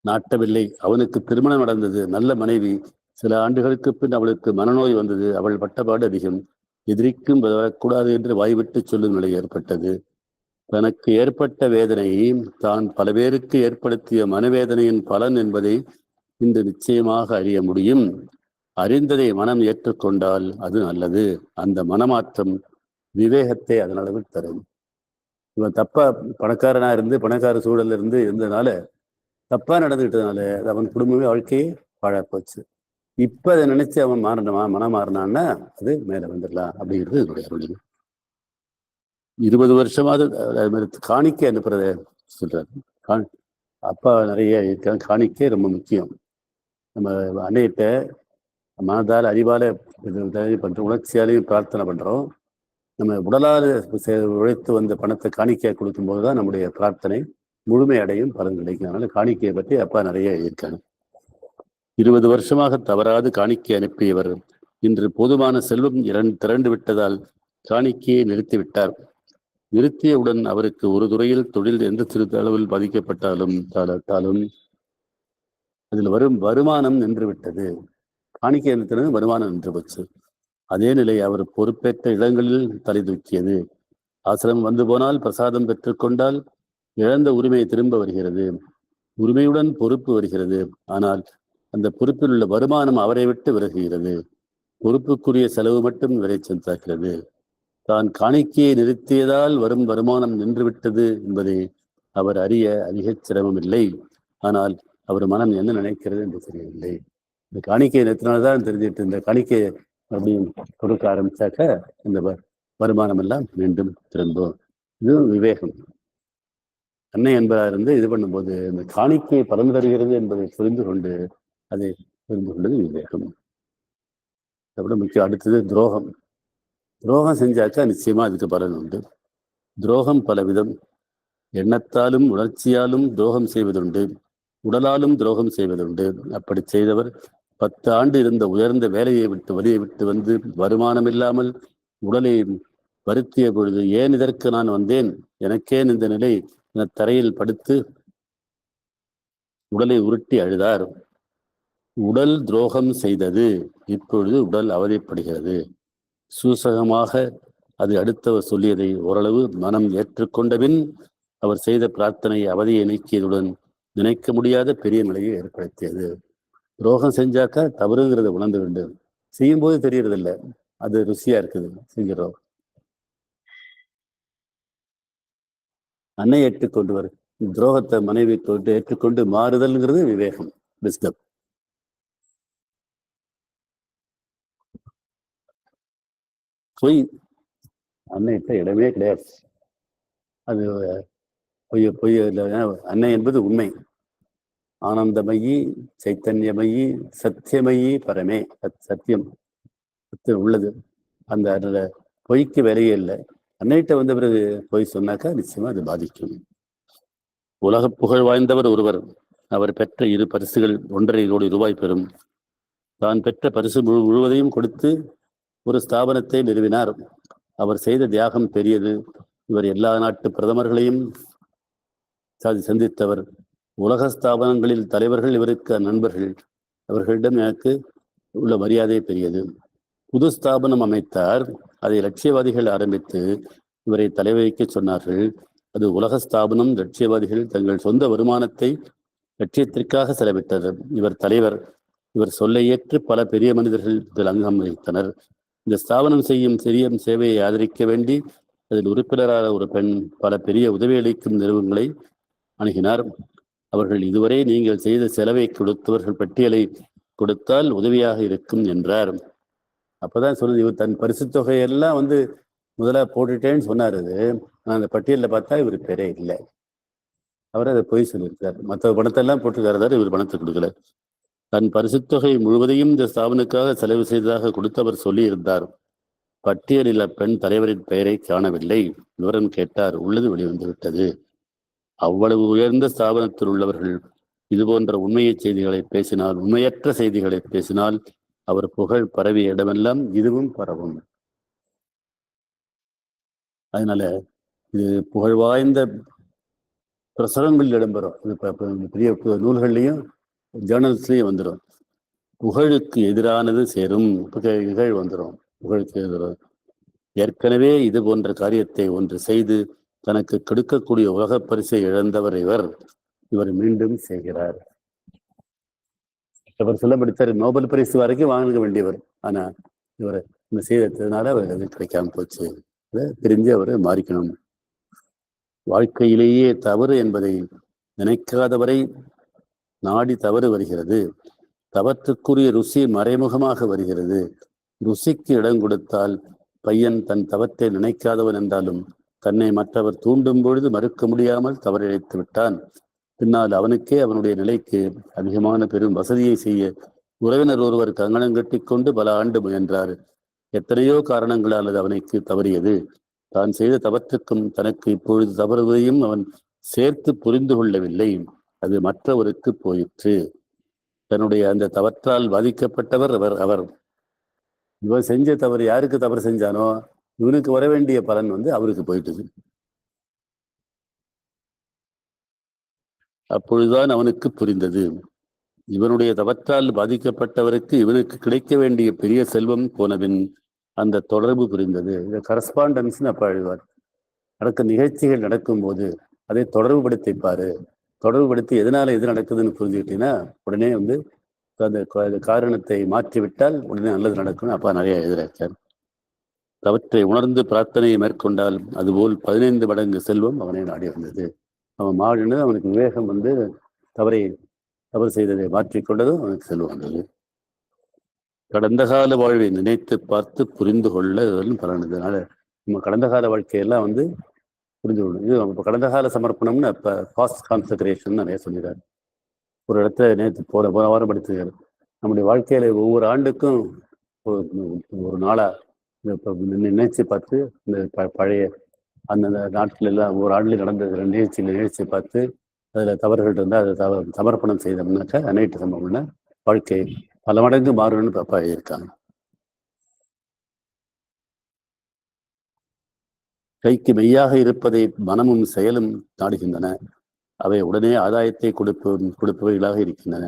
நாட்டவில்லை. அவனுக்கு திருமணம் நடந்தது. நல்ல மனைவி. சில ஆண்டுகளுக்கு பின் அவளுக்கு மனநோய் வந்தது. அவள் பட்டபாடு அதிகம். எதிரிக்கும் வரக்கூடாது என்று வாய்விட்டு சொல்லும் நிலை ஏற்பட்டது. தனக்கு ஏற்பட்ட வேதனை தான் பல பேருக்கு ஏற்படுத்திய மனவேதனையின் பலன் என்பதை இன்று நிச்சயமாக அறிய முடியும். அறிந்ததை மனம் ஏற்றுக்கொண்டால் அது நல்லது. அந்த மனமாற்றம் விவேகத்தை அதனளவு தரும். இவன் தப்பா பணக்காரனா இருந்து பணக்கார சூழல்ல இருந்து இருந்ததுனால தப்பா நடந்துகிட்டதுனால அவன் குடும்பமே வாழ்க்கையே பாழா போச்சு. இப்ப அதை நினைச்சு அவன் மனம் மாறினான்னா அது மேல வந்துடலாம் அப்படிங்கிறது என்னுடைய அருள். 20 வருஷமாவது அது மாதிரி காணிக்கை அனுப்புறத சொல்றாரு. அப்பா நிறைய இருக்காங்க. காணிக்கை ரொம்ப முக்கியம். நம்ம அன்னையிட்ட மனதால் அறிவால பண்றோம், உணர்ச்சியாலையும் பிரார்த்தனை பண்றோம். நம்ம உடலால் உழைத்து வந்த பணத்தை காணிக்கையை கொடுக்கும் போதுதான் நம்முடைய பிரார்த்தனை முழுமை அடையும், பலன் கிடைக்கும். அதனால காணிக்கையை பற்றி அப்பா நிறைய இருக்காங்க. 20 வருஷமாக தவறாது காணிக்கை அனுப்பியவர் இன்று போதுமான செல்வம் திரண்டு விட்டதால் காணிக்கையை நிறுத்திவிட்டார். நிறுத்தியவுடன் அவருக்கு ஒரு துறையில் தொழில் எந்த சிறு அளவில் பாதிக்கப்பட்டாலும் அதில் வரும் வருமானம் நின்று விட்டது. காணிக்கை நிறுத்தினது வருமானம் நின்று போச்சு. அதே நிலை அவர் பொறுப்பேற்ற இடங்களில் தலை தூக்கியது. ஆசிரமம் வந்து போனால் பிரசாதம் பெற்றுக்கொண்டால் இழந்த உரிமை திரும்ப வருகிறது. உரிமையுடன் பொறுப்பு வருகிறது. ஆனால் அந்த பொறுப்பில் உள்ள வருமானம் அவரை விட்டு விலகுகிறது. பொறுப்புக்குரிய செலவு மட்டும் விரை சென்றாகிறது. தான் காணிக்கையை நிறுத்தியதால் வரும் வருமானம் நின்றுவிட்டது என்பதை அவர் அறிய அதிக சிரமம் இல்லை. ஆனால் அவர் மனம் என்ன நினைக்கிறது என்று தெரியவில்லை. இந்த காணிக்கையை நிறுத்தினால்தான் தெரிஞ்சிட்டு இந்த காணிக்கையை அப்படின்னு கொடுக்க ஆரம்பிச்சாக்க இந்த வருமானம் எல்லாம் மீண்டும் திரும்பும். இது விவேகம். அன்னை என்பதா இருந்து இது பண்ணும்போது இந்த காணிக்கையை பலன் தருகிறது என்பதை புரிந்து கொண்டு அதை புரிந்து கொண்டது விவேகம். அதோட முக்கியம். அடுத்தது துரோகம். துரோகம் செஞ்சாக்கா நிச்சயமா அதுக்கு பலன் உண்டு. துரோகம் பலவிதம். எண்ணத்தாலும் உணர்ச்சியாலும் துரோகம் செய்வதுண்டு, உடலாலும் துரோகம் செய்வதுண்டு. அப்படி செய்தவர் 10 ஆண்டு இருந்த உயர்ந்த வேலையை விட்டு வழியை விட்டு வந்து வருமானம் இல்லாமல் உடலை வருத்திய பொழுது ஏன் இதற்கு நான் வந்தேன், எனக்கேன் இந்த நிலை என தரையில் படுத்து உடலை உருட்டி அழுதார். உடல் துரோகம் செய்தது, இப்பொழுது உடல் அவதிப்படுகிறது. சூசகமாக அது அடுத்தவர் சொல்லியதை ஓரளவு மனம் ஏற்றுக்கொண்டபின் அவர் செய்த பிரார்த்தனை அவதியை நீக்கியதுடன் நினைக்க முடியாத பெரிய நிலையை ஏற்படுத்தியது. துரோகம் செஞ்சாக்கா தவறுங்கிறத உணர்ந்து வேண்டும். செய்யும்போது தெரியறதில்லை, அது ருசியா இருக்குது செஞ்சிடறோம். அன்னை ஏற்றுக்கொண்டு வரும் துரோகத்தை மனைவி கொண்டு ஏற்றுக்கொண்டு மாறுதல்ங்கிறது விவேகம், விஸ்டம். பொய் அன்னையிட்ட இடமே கிடையாது. அது பொய் பொய் அன்னை என்பது உண்மை. ஆனந்தமயி, சைத்தன்யமயி, சத்தியமயி பரமே. சத்தியம் உள்ளது. அந்த பொய்க்கு வேலையே இல்லை. அன்னையிட்ட வந்த பிறகு பொய் சொன்னாக்கா நிச்சயமா அது பாதிக்கும். உலக புகழ் வாய்ந்தவர் ஒருவர். அவர் பெற்ற 2 பரிசுகள் 1.5 கோடி ரூபாய் பெறும். தான் பெற்ற பரிசு முழுவதையும் கொடுத்து ஒரு ஸ்தாபனத்தை நிறுவினார். அவர் செய்த தியாகம் பெரியது. இவர் எல்லா நாட்டு பிரதமர்களையும் சந்தித்தவர். உலக ஸ்தாபனங்களில் தலைவர்கள் இவருக்கு நண்பர்கள். அவர்களிடம் எனக்கு உள்ள மரியாதை பெரியது. புது ஸ்தாபனம் அமைத்தார். அதை லட்சியவாதிகள் ஆரம்பித்து இவரை தலைவைக்க சொன்னார்கள். அது உலக ஸ்தாபனம். லட்சியவாதிகள் தங்கள் சொந்த வருமானத்தை லட்சியத்திற்காக செலவிட்டனர். இவர் தலைவர். இவர் சொல்லை ஏற்று பல பெரிய மனிதர்கள் இதில் அங்கம் வகித்தனர். இந்த ஸ்தாபனம் செய்யும் சிறிய சேவையை ஆதரிக்க வேண்டி அதில் உறுப்பினரான ஒரு பெண் பல பெரிய உதவி அளிக்கும் நிறுவனங்களை அணுகினார். அவர்கள் இதுவரை நீங்கள் செய்த செலவை கொடுத்தவர்கள் பட்டியலை கொடுத்தால் உதவியாக இருக்கும் என்றார். அப்பதான் சொல்லுது, இவர் தன் பரிசு தொகையெல்லாம் முதல்ல போட்டுட்டேன்னு சொன்னார். ஆனால் அந்த பட்டியலில் பார்த்தா இவர் பேரே இல்லை. அவர் அதை பொய் சொல்லியிருக்கார். மற்ற பணத்தெல்லாம் போட்டுக்காரதார், இவர் பணத்தை கொடுக்கல. தன் பரிசுத்தொகை முழுவதையும் இந்த ஸ்தாபனுக்காக செலவு செய்ததாக கொடுத்தவர் சொல்லியிருந்தார். பட்டியலில் அப்பெண் தலைவரின் பெயரை காணவில்லை. விவரம் கேட்டார். உள்ளது வெளிவந்து விட்டது. அவ்வளவு உயர்ந்த ஸ்தாபனத்தில் உள்ளவர்கள் இதுபோன்ற உண்மையற்ற செய்திகளை பேசினால் அவர் புகழ் பரவிய இடமெல்லாம் இதுவும் பரவும். அதனால இது புகழ் வாய்ந்த பிரசுரங்களில் இடம்பெறும். இது பெரிய நூல்கள்லையும் ஜேர்னல்ஸ்லையும் வந்துடும். புகழுக்கு எதிரானது சேரும். இகழ் வந்துடும், புகழுக்கு எதிராக. ஏற்கனவே இது போன்ற காரியத்தை ஒன்று செய்து தனக்கு கொடுக்கக்கூடிய உலகப் பரிசை இழந்தவர் இவர் மீண்டும் செய்கிறார். இவர் சொல்ல படித்தார், நோபல் பரிசு வரைக்கும் வாங்க வேண்டியவர். ஆனா இவர் இந்த செய்ததுனால அவர் அது கிடைக்காம போச்சு. தெரிஞ்சு அவர் மாறிக்கணும். வாழ்க்கையிலேயே தவறு என்பதை நினைக்காதவரை நாடி தவறு வருகிறது. தவற்றுக்குரிய ருசி மறைமுகமாக வருகிறது. ருசிக்கு இடம் கொடுத்தால் பையன் தன் தவற்றை நினைக்காதவன் என்றாலும் தன்னை மற்றவர் தூண்டும் பொழுது மறுக்க முடியாமல் தவறிழைத்து விட்டான். பின்னால் அவனுக்கே அவனுடைய நிலைக்கு அதிகமான பெரும் வசதியை செய்ய உறவினர் ஒருவர் கங்கணம் கட்டி கொண்டு பல ஆண்டு முயன்றார். எத்தனையோ காரணங்களால் அது அவனுக்கு தவறியது. தான் செய்த தவற்றுக்கும் தனக்கு இப்பொழுது தவறுவதையும் அவன் சேர்த்து புரிந்து கொள்ளவில்லை. அது மற்றவருக்கு போயிற்று. தன்னுடைய அந்த தவற்றால் பாதிக்கப்பட்டவர் அவர். இவர் செஞ்ச தவறு யாருக்கு தவறு செஞ்சானோ இவனுக்கு வர வேண்டிய பலன் அவருக்கு போயிட்டுது. அப்பொழுதுதான் அவனுக்கு புரிந்தது, இவனுடைய தவற்றால் பாதிக்கப்பட்டவருக்கு இவனுக்கு கிடைக்க வேண்டிய பெரிய செல்வம் போனபின் அந்த தொடர்பு புரிந்தது. இந்த கரஸ்பாண்டன்ஸ் அப்ப எழுதுவார். நிகழ்ச்சிகள் நடக்கும்போது அதை தொடர்புபடுத்திப்பாரு. தொடர்புபடுத்தி எதனால எது நடக்குதுன்னு புரிஞ்சுக்கிட்டீங்கன்னா உடனே அந்த காரணத்தை மாற்றிவிட்டால் உடனே நல்லது நடக்கும். அப்பா நிறைய எழுதுறார். தவற்றை உணர்ந்து பிரார்த்தனையை மேற்கொண்டால் அதுபோல் 15 மடங்கு செல்வம் அவனை நாடி வந்தது. அவன் மாறினது அவனுக்கு விவேகம் தவறு செய்ததை மாற்றிக்கொண்டதும் அவனுக்கு செல்வம் வந்தது. கடந்த கால வாழ்வை நினைத்து பார்த்து புரிந்து கொள்ள பலனதுனால நம்ம கடந்த கால வாழ்க்கையெல்லாம் புரிந்து கொள்ளணும். இது கடந்த கால சமர்ப்பணம்னு அப்ப பாஸ்ட் கான்சென்ட்ரேஷன் நிறைய சொல்லிடுறாரு. ஒரு இடத்துல நேற்று போன வாரம் படிச்சுக்காரு. நம்முடைய வாழ்க்கையில ஒவ்வொரு ஆண்டுக்கும் ஒரு நாளா நினைச்சு பார்த்து இந்த பழைய அந்தந்த நாட்கள் எல்லாம் ஒவ்வொரு ஆண்டுலையும் நடந்த நிகழ்ச்சி பார்த்து அதில் தவறுகள் இருந்தால் அதை சமர்ப்பணம் செய்தோம்னாக்கா நைட்டு சம்பவம்னா வாழ்க்கை பல மடங்கு மாறும்னு பாப்பா எழுதியிருக்காங்க. கைக்கு மெய்யாக இருப்பதை மனமும் செயலும் நாடுகின்றன. அவை உடனே ஆதாயத்தை கொடுப்பவைகளாக இருக்கின்றன.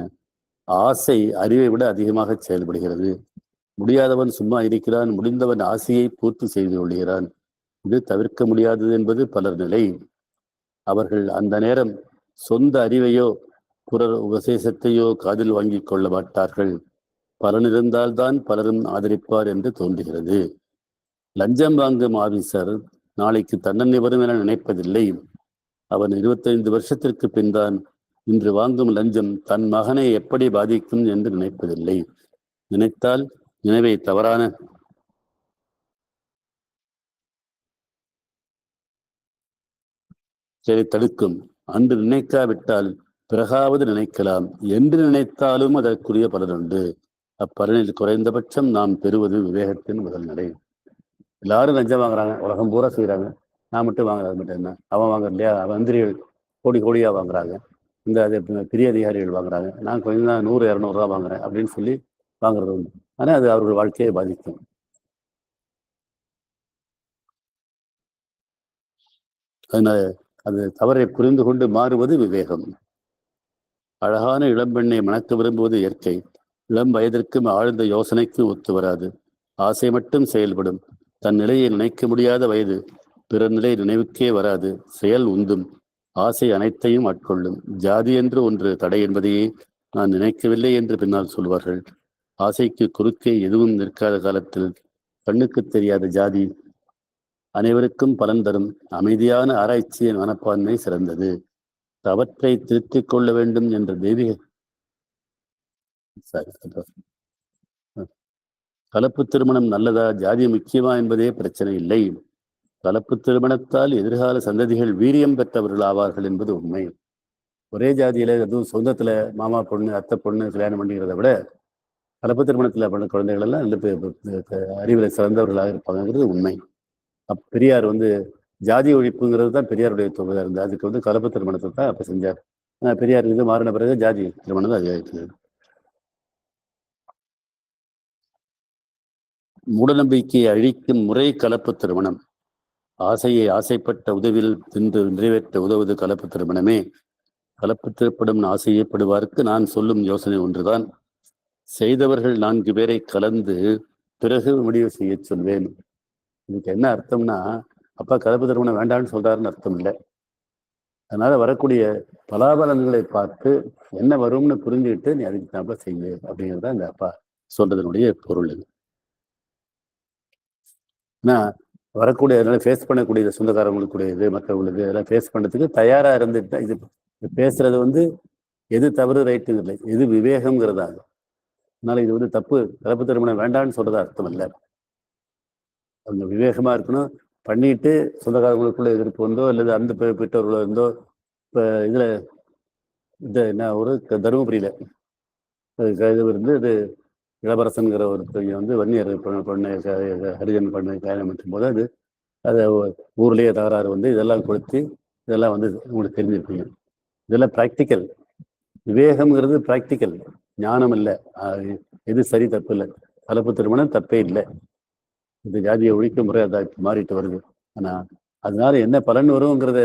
ஆசை அறிவை விட அதிகமாக செயல்படுகிறது. முடியாதவன் சும்மா இருக்கிறான், முடிந்தவன் ஆசையை பூர்த்தி செய்து கொள்கிறான். இது தவிர்க்க முடியாதது என்பது பலர் நிலை. அவர்கள் அந்த நேரம் சொந்த அறிவையோ புறர் உபசேசத்தையோ காதில் வாங்கிக் கொள்ள மாட்டார்கள். பலன் இருந்தால்தான் பலரும் ஆதரிப்பார் என்று தோன்றுகிறது. லஞ்சம் வாங்கும் ஆபீசர் நாளைக்கு தண்டனை வரும் என நினைப்பதில்லை. அவன் 25 வருஷத்திற்கு பின்தான் இன்று வாங்கும் லஞ்சம் தன் மகனை எப்படி பாதிக்கும் என்று நினைப்பதில்லை. நினைத்தால் நினைவை தவறான சரி தடுக்கும். அன்று நினைக்காவிட்டால் பிறகாவது நினைக்கலாம். என்று நினைத்தாலும் அதற்குரிய பலனுண்டு. அப்பலனில் குறைந்தபட்சம் நாம் பெறுவது விவேகத்தின் முதல் நிலை. எல்லாரும் லஞ்சம் வாங்குறாங்க, உலகம் பூரா செய்யறாங்க. நான் மட்டும் வாங்குறது மட்டும் என்ன, அவன் வாங்குற இல்லையா, மந்திரிகள் கோடியா வாங்குறாங்க, இந்த பெரிய அதிகாரிகள் வாங்குறாங்க, நான் கொஞ்சம் தான் 100-200 ரூபா வாங்குறேன் அப்படின்னு சொல்லி வாங்குறது உண்டு. ஆனால் அது அவர்கள் வாழ்க்கையை பாதிக்கும். அதனால அது தவறை புரிந்து கொண்டு மாறுவது விவேகம். அழகான இளம்பெண்ணை மணக்க விரும்புவது இயற்கை. இளம் வயதிற்கும் ஆழ்ந்த யோசனைக்கு ஒத்து வராது. ஆசை மட்டும் செயல்படும். தன் நிலையை நினைக்க முடியாத வயது பிற நிலை நினைவுக்கே வராது. செயல் உந்தும். ஆசை அனைத்தையும் ஆட்கொள்ளும். ஜாதி என்று ஒன்று தடை என்பதையே நான் நினைக்கவில்லை என்று பின்னால் சொல்வார்கள். ஆசைக்கு குறுக்கே எதுவும் நிற்காத காலத்தில் கண்ணுக்கு தெரியாத ஜாதி அனைவருக்கும் பலன் தரும். அமைதியான ஆராய்ச்சியின் மனப்பான்மை சிறந்தது. தவற்றை திருத்திக் கொள்ள வேண்டும் என்ற தெய்வீக கலப்பு திருமணம் நல்லதா, ஜாதி முக்கியமா என்பதே பிரச்சனை இல்லை. கலப்பு திருமணத்தால் எதிர்கால சந்ததிகள் வீரியம் பெற்றவர்கள் ஆவார்கள் என்பது உண்மை. ஒரே ஜாதியில அதுவும் சொந்தத்துல மாமா பொண்ணு அத்தை பொண்ணு கல்யாணம் பண்ணிக்கிறத விட கலப்பு திருமணத்துல பண்ண குழந்தைகள் எல்லாம் அறிவுரை சிறந்தவர்களாக இருப்பாங்கிறது உண்மை. பெரியார் ஜாதி ஒழிப்புங்கிறது தான் பெரியாருடைய தொகுதியாக இருந்தது. அதுக்கு கலப்பு திருமணத்தை தான் அப்ப செஞ்சார். பெரியார் மாறின பிறகு ஜாதி திருமணம் தான் அதிகரிக்குது. மூடநம்பிக்கையை அழிக்கும் முறை கலப்பு திருமணம். ஆசையை ஆசைப்பட்ட உதவியில் தின்று நிறைவேற்ற உதவுவது கலப்பு திருமணமே. கலப்பு திருப்படும் ஆசையப்படுவாருக்கு நான் சொல்லும் யோசனை ஒன்றுதான். செய்தவர்கள் 4 பேரை கலந்து பிறகு முடிவு செய்ய சொல்வேன். இதுக்கு என்ன அர்த்தம்னா, அப்பா கலப்பு திருமணம் வேண்டாம்னு சொல்றாருன்னு அர்த்தம் இல்லை. அதனால வரக்கூடிய பலாபலன்களை பார்த்து என்ன வரும்னு புரிஞ்சுக்கிட்டு நீ அதுக்கு தப்ப செய்ய அப்படிங்கிறது தான் இந்த அப்பா சொல்றதனுடைய பொருள். ஏன்னா வரக்கூடிய அதனால ஃபேஸ் பண்ணக்கூடிய சொந்தக்காரங்களுக்குடையது மற்றவங்களுக்கு அதெல்லாம் ஃபேஸ் பண்ணுறதுக்கு தயாரா இருந்துட்டு இது பேசுறது வந்து எது தவறு ரைட்டுங்க இல்லை, எது விவேகம்ங்கிறதாங்க. அதனால இது வந்து தப்பு, கலப்பு திருமணம் வேண்டாம்னு சொல்றது அர்த்தம் இல்லை. அந்த விவேகமா இருக்கணும். பண்ணிட்டு சொந்தக்காரங்களுக்குள்ள எதிர்ப்பு வந்தோ அல்லது அந்த பெற்றோர்களோ இருந்தோ இப்போ இதுல இந்த என்ன ஒரு தருமபுரியில இது இருந்து இது இளவரசன்கிற ஒரு பையன் வந்து வன்னியர் பொண்ணு ஹரிஜன் பண்ணு கல்யாணம் பண்ணும் போது அது ஊர்லேயே தகராறு வந்து இதெல்லாம் கொடுத்து இதெல்லாம் வந்து உங்களுக்கு தெரிஞ்சிருப்பீங்க. இதெல்லாம் ப்ராக்டிக்கல். விவேகம்ங்கிறது ப்ராக்டிக்கல், ஞானம் இல்லை. எது சரி தப்பு இல்லை. கலப்பு திருமணம் தப்பே இல்லை. இந்த ஜாதியை ஒழிக்கும் முறை அதை மாறிட்டு வருது. ஆனா அதனால என்ன பலன் வருங்கிறத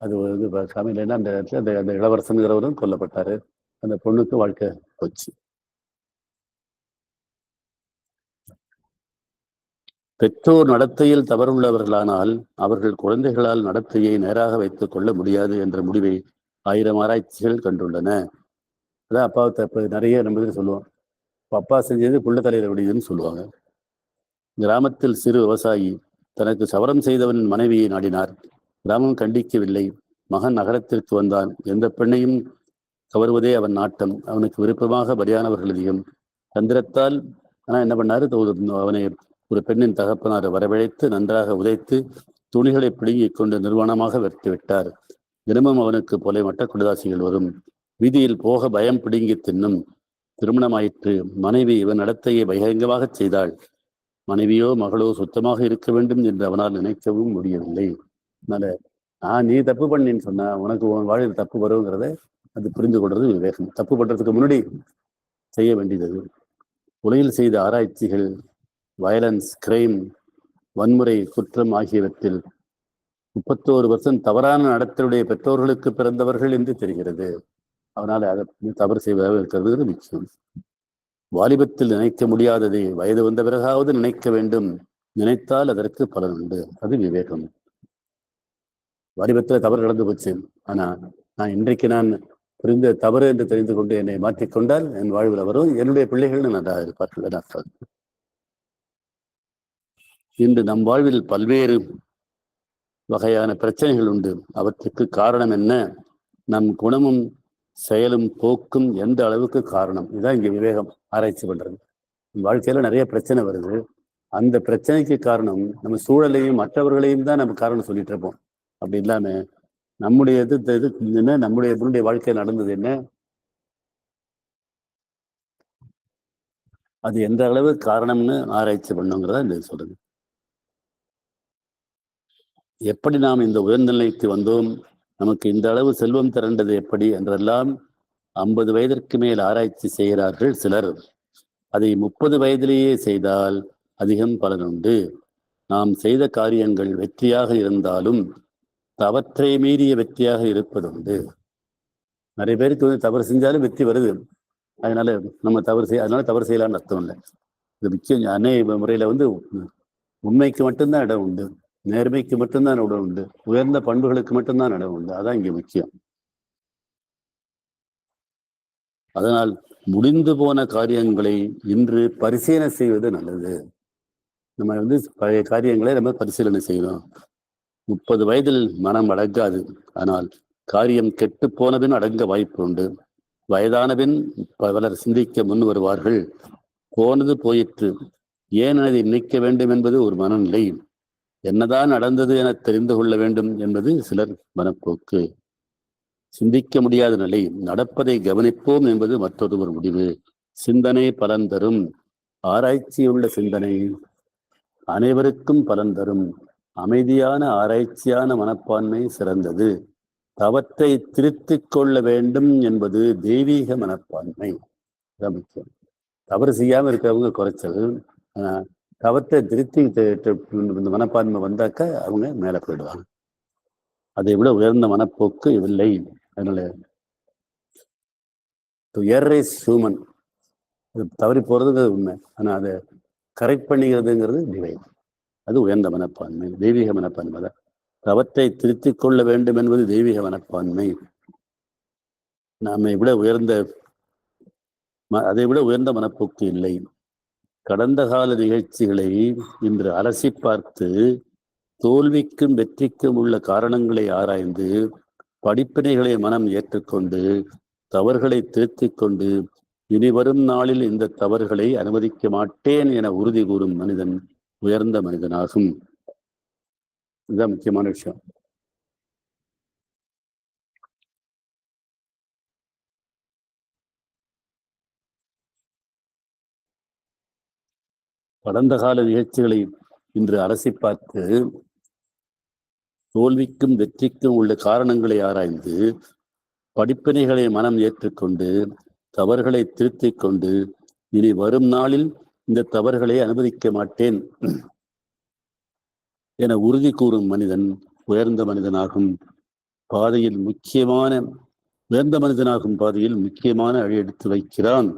அது வந்து சாமியிலன்னா அந்த இடத்துல அந்த இளவரசனுங்கிறவரும் கொல்லப்பட்டாரு. அந்த பொண்ணுக்கு வாழ்க்கை போச்சு. பெற்றோர் நடத்தையில் தவறுள்ளவர்களானால் அவர்கள் குழந்தைகளால் நடத்தையை நேராக வைத்துக் கொள்ள முடியாது என்ற முடிவை 1000 ஆராய்ச்சிகள் கண்டுள்ளன. அதான் அப்பாவை தப்பு நிறைய நம்ம சொல்லுவோம். அப்பா செஞ்சது புள்ள தலையில விடியுதுன்னு சொல்லுவாங்க. கிராமத்தில் சிறு விவசாயி தனக்கு சவரம் செய்தவன் மனைவியை நாடினார். கிராமம் கண்டிக்கவில்லை. மகன் நகரத்திற்கு வந்தான். எந்த பெண்ணையும் கவருவதே அவன் நாட்டம். அவனுக்கு விருப்பமாக பலியானவர்கள் அதிகம். தந்திரத்தால் ஆனால் என்ன பண்ணாரு, அவனை ஒரு பெண்ணின் தகப்பனார் வரவழைத்து நன்றாக உதைத்து துணிகளை பிடுங்கிக் கொண்டு நிர்வாணமாக வெட்டி விட்டார். தினமும் அவனுக்கு போல மட்டக்குடதாசிகள் வரும். வீதியில் போக பயம் பிடுங்கி தின்னும். திருமணமாயிற்று. மனைவி இவன் நடத்தையை பகிரங்கமாக செய்தாள். மனைவியோ மகளோ சுத்தமாக இருக்க வேண்டும் என்று அவனால் நினைக்கவும் முடியவில்லை. அதனால நீ தப்பு பண்ணின்னு சொன்னா உனக்கு உன் வாழ்வில் தப்பு வருங்கிறத அது புரிந்து கொள்றது விவேகம். தப்பு பண்றதுக்கு முன்னாடி செய்ய வேண்டியது. உலகில் செய்த ஆராய்ச்சிகள் வயலன்ஸ், கிரைம், வன்முறை, குற்றம் ஆகியவற்றில் 31% தவறான நடத்தையுடைய பெற்றோர்களுக்கு பிறந்தவர்கள் என்று தெரிகிறது. அதனால அதை தவறு செய்வதாக இருக்கிறது முக்கியம். வாலிபத்தில் நினைக்க முடியாததை வயது வந்த பிறகாவது நினைக்க வேண்டும். நினைத்தால் அதற்கு பலன் உண்டு. அது விவேகம். வாலிபத்தில் தவறு நடந்து போச்சு. ஆனா இன்றைக்கு நான் புரிந்த தவறு என்று தெரிந்து கொண்டு என்னை மாற்றிக்கொண்டால் என் வாழ்வில் வரும். என்னுடைய பிள்ளைகள் நன்றாக இருப்பார்கள். இன்று நம் வாழ்வில் பல்வேறு வகையான பிரச்சனைகள் உண்டு. அவற்றுக்கு காரணம் என்ன? நம் குணமும் செயலும் போக்கும் எந்த அளவுக்கு காரணம். இதுதான் இங்க விவேகம் ஆராய்ச்சி பண்றது. வாழ்க்கையில நிறைய பிரச்சனை வருது. அந்த பிரச்சனைக்கு காரணம் நம்ம சூழலையும் மற்றவர்களையும் தான் நம்ம காரணம் சொல்லிட்டு இருப்போம். அப்படி இல்லாம நம்முடைய இது என்ன, நம்முடைய வாழ்க்கையில் நடந்தது என்ன, அது எந்த அளவு காரணம்னு ஆராய்ச்சி பண்ணுங்கிறதா இந்த சொல்றது. எப்படி நாம் இந்த உயர்நிலைக்கு வந்தோம், நமக்கு இந்த அளவு செல்வம் திரண்டது எப்படி என்றெல்லாம் 50 வயதிற்கு மேல் ஆராய்ச்சி செய்கிறார்கள் சிலர். அதை 30 வயதிலேயே செய்தால் அதிகம் பலனுண்டு. நாம் செய்த காரியங்கள் வெற்றியாக இருந்தாலும் தவற்றை மீறிய வெற்றியாக இருப்பதுண்டு. நிறைய பேருக்கு வந்து தவறு செஞ்சாலும் வெற்றி வருது. அதனால நம்ம அதனால தவறு செய்யலாம்னு அர்த்தம் இல்லை. இது முக்கியம். அநேக முறையில வந்து உண்மைக்கு மட்டும்தான் இடம் உண்டு, நேர்மைக்கு மட்டும்தான் இடம் உண்டு, உயர்ந்த பண்புகளுக்கு மட்டும்தான் இடம் உண்டு. அதான் இங்க முக்கியம். அதனால் முடிந்து போன காரியங்களை இன்று பரிசீலனை செய்வது நல்லது. நம்ம வந்து பழைய காரியங்களை நம்ம பரிசீலனை செய்யணும். 30 வயதில் மனம் அடங்காது. ஆனால் காரியம் கெட்டு போனபின் அடங்க வாய்ப்பு உண்டு. வயதானபின் பலர் சிந்திக்க முன் வருவார்கள். போனது போயிற்று, ஏன் அதை நினைக்க வேண்டும் என்பது ஒரு மனநிலை. என்னதான் நடந்தது என தெரிந்து கொள்ள வேண்டும் என்பது சிலர் மனப்போக்கு. சிந்திக்க முடியாத நிலை. நடப்பதை கவனிப்போம் என்பது மற்றொரு ஒரு முடிவு. சிந்தனை பலன் தரும். ஆராய்ச்சியுள்ள சிந்தனை அனைவருக்கும் பலன் தரும். அமைதியான ஆராய்ச்சியான மனப்பான்மை சிறந்தது. தவற்றை திருத்திக் கொள்ள வேண்டும் என்பது தெய்வீக மனப்பான்மை. முக்கியம். தவறு செய்யாம இருக்கிறவங்க குறைச்சல். தவற்றை திருத்தி இந்த மனப்பான்மை வந்தாக்க அவங்க மேல போயிடுவாங்க. அதை விட உயர்ந்த மனப்போக்கு இல்லை. அதனால ஹியூமன், அது தவறி போறதுங்கிறது உண்மை. ஆனா அதை கரெக்ட் பண்ணிக்கிறதுங்கிறது டிவைன். அது உயர்ந்த மனப்பான்மை, தெய்வீக மனப்பான்மை தான். தவத்தை திருத்திக் கொள்ள வேண்டும் என்பது தெய்வீக மனப்பான்மை. நம்மை விட உயர்ந்த அதை விட உயர்ந்த மனப்போக்கு இல்லை. கடந்த கால நிகழ்ச்சிகளை இன்று அலசி பார்த்து தோல்விக்கும் வெற்றிக்கும் உள்ள காரணங்களை ஆராய்ந்து படிப்பினைகளை மனம் ஏற்றுக்கொண்டு தவறுகளை திருத்திக் கொண்டு இனி வரும் நாளில் இந்த தவறுகளை அனுமதிக்க மாட்டேன் என உறுதி கூறும் மனிதன் உயர்ந்த மனிதனாகும். இதுதான் முக்கியமான விஷயம். கடந்த கால நிகழ்ச்சிகளை இன்று அலசி பார்த்து தோல்விக்கும் வெற்றிக்கும் உள்ள காரணங்களை ஆராய்ந்து படிப்பினைகளை மனம் ஏற்றுக்கொண்டு தவறுகளை திருத்திக் கொண்டு இனி வரும் நாளில் இந்த தவறுகளை அனுமதிக்க மாட்டேன் என உறுதி கூறும் மனிதன் உயர்ந்த மனிதனாகும். பாதையில் முக்கியமான உயர்ந்த மனிதனாகும் பாதையில் முக்கியமான அழி எடுத்து வைக்கிறான்.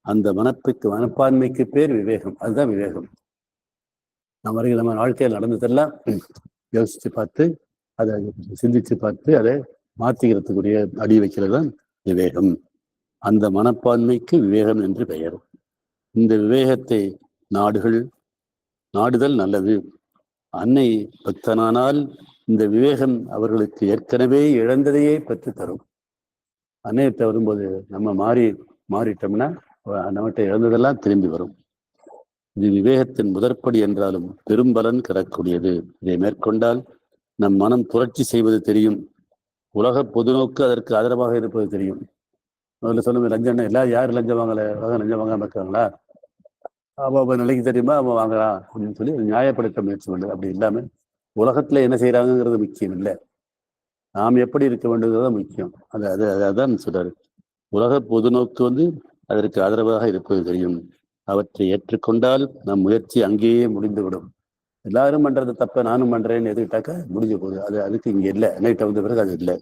அந்த மனப்பான்மைக்கு பேர் விவேகம். அதுதான் விவேகம். நம்ம வாழ்க்கையில் நடந்ததெல்லாம் யோசிச்சு பார்த்து அதை சிந்திச்சு பார்த்து அதை மாற்றிக்கிறதுக்குரிய அடி வைக்கிறது தான் விவேகம். அந்த மனப்பான்மைக்கு விவேகம் என்று பெயர். இந்த விவேகத்தை நாடுதல் நல்லது. அன்னை பக்தனானால் இந்த விவேகம் அவர்களுக்கு ஏற்கனவே இழந்ததையே பெற்று தரும். அன்னையத்தை வரும்போது நம்ம மாறிட்டோம்னா நம்மகிட்ட இழந்ததெல்லாம் திரும்பி வரும். இது விவேகத்தின் முதற்படி என்றாலும் பெரும்பலன் கிடக்கூடியது. இதை மேற்கொண்டால் நம் மனம் புரட்சி செய்வது தெரியும். உலக பொதுநோக்கு அதற்கு ஆதரவாக இருப்பது தெரியும். முதல்ல சொல்லுங்க, லஞ்சம் எல்லாம் யார் லஞ்சம் வாங்கலை? லஞ்சம் வாங்காம இருக்காங்களா? அவன் நிலைக்கு தெரியுமா அவன் வாங்கலாம் அப்படின்னு சொல்லி நியாயப்படுத்த முயற்சி பண்ணுது. அப்படி இல்லாம உலகத்துல என்ன செய்யறாங்கிறது முக்கியம் இல்லை, நாம் எப்படி இருக்க வேண்டியது முக்கியம். அதான் சொல்றாரு. உலக பொதுநோக்கு அதற்கு ஆதரவாக இருப்பது தெரியும். அவற்றை ஏற்றுக்கொண்டால் நம் முயற்சி அங்கேயே முடிந்துவிடும். எல்லாரும் பண்றது தப்ப நானும் பண்றேன்னு எதுக்கிட்டாக்கா முடிஞ்சு போகுது. அதுக்கு இங்க இல்லை. நைட்டை வந்த பிறகு அது இல்லை.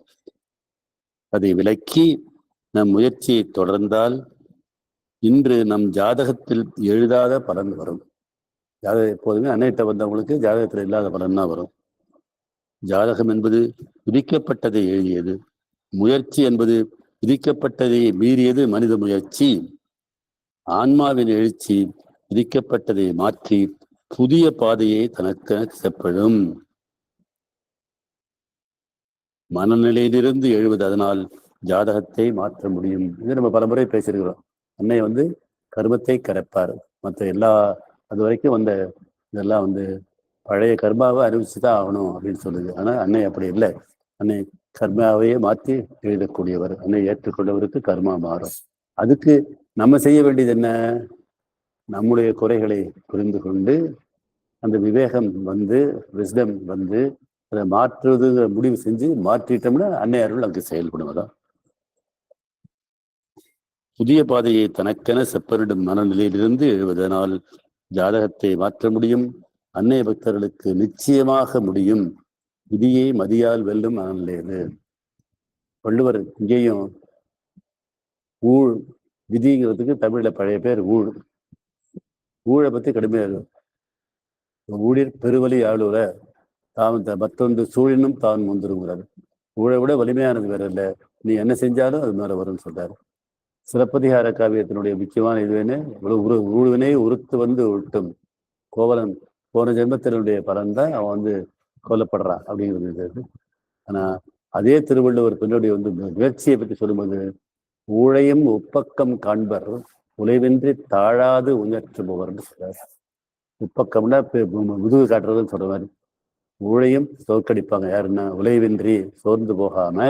அதை விலக்கி நம் முயற்சியை தொடர்ந்தால் இன்று நம் ஜாதகத்தில் எழுதாத பலன் வரும். ஜாதகம் எப்போதுமே அன்னையிட்ட வந்தவங்களுக்கு ஜாதகத்தில் இல்லாத பலன் தான் வரும். ஜாதகம் என்பது விதிக்கப்பட்டதை எழுதியது. முயற்சி என்பது விதிக்கப்பட்டதை மீறியது மனித முயற்சி. ஆன்மாவின் எழுச்சி விதிக்கப்பட்டதை மாற்றி புதிய பாதையை தனக்கு செப்படும். மனநிலையிலிருந்து எழுவது. அதனால் ஜாதகத்தை மாற்ற முடியும். இது நம்ம பலமுறை பேசியிருக்கிறோம். அன்னை கர்மத்தை கரைப்பார். மற்ற எல்லா அது வரைக்கும் இதெல்லாம் பழைய கர்மாவை அறிவிச்சுதான் ஆகணும் அப்படின்னு சொல்லுது. ஆனா அன்னை அப்படி இல்லை. அன்னை கர்மாவையே மாற்றி எழுதக்கூடியவர். அன்னை ஏற்றுக்கொண்டவருக்கு கர்மா மாறும். அதுக்கு நம்ம செய்ய வேண்டியது என்ன? நம்முடைய குறைகளை புரிந்து கொண்டு அந்த விவேகம் விஸ்டம் அதை மாற்றுவது முடிவு செஞ்சு மாற்றிட்டோம்னா அன்னை அருள் அங்கு செயல்படும். அதான் புதிய பாதையை தனக்கென செப்பனிடும் மனநிலையிலிருந்து எழுவதனால் ஜாதகத்தை மாற்ற முடியும். அன்னை பக்தர்களுக்கு நிச்சயமாக முடியும். விதியை மதியால் வெல்லும் மனநிலையது. வள்ளுவர் இங்கேயும் ஊழ் விதிங்கிறதுக்கு தமிழ்ல பழைய பேர் ஊழ். ஊழை பத்தி கடுமையாக ஊழியர் பெருவலி ஆளுற மற்றொன்று சூழினும் தான் முந்திருங்கிறாரு. ஊழை விட வலிமையானது வேற இல்லை. நீ என்ன செஞ்சாலும் அது மேல வரும்னு சொல்றாரு. சிலப்பதிகார காவியத்தினுடைய முக்கியமான இதுவேன்னு ஊழ்வினை உறுத்து ஒட்டும் கோவலன் போன ஜென்மத்தினுடைய பலன் தான் அவன் கொல்லப்படுறான் அப்படிங்கிறது. ஆனா அதே திருவள்ளுவர் பின்னாடி முயற்சியை பற்றி சொல்லும்போது ஊழையும் உப்பக்கம் காண்பர் உழைவின்றி தாழாது உயற்றுபவர்னு சொல்றாரு. உப்பக்கம்னா முதுகு காட்டுறதுன்னு சொல்ற மாதிரி ஊழையும் தோற்கடிப்பாங்க. யாருன்னா உழைவின்றி சோர்ந்து போகாம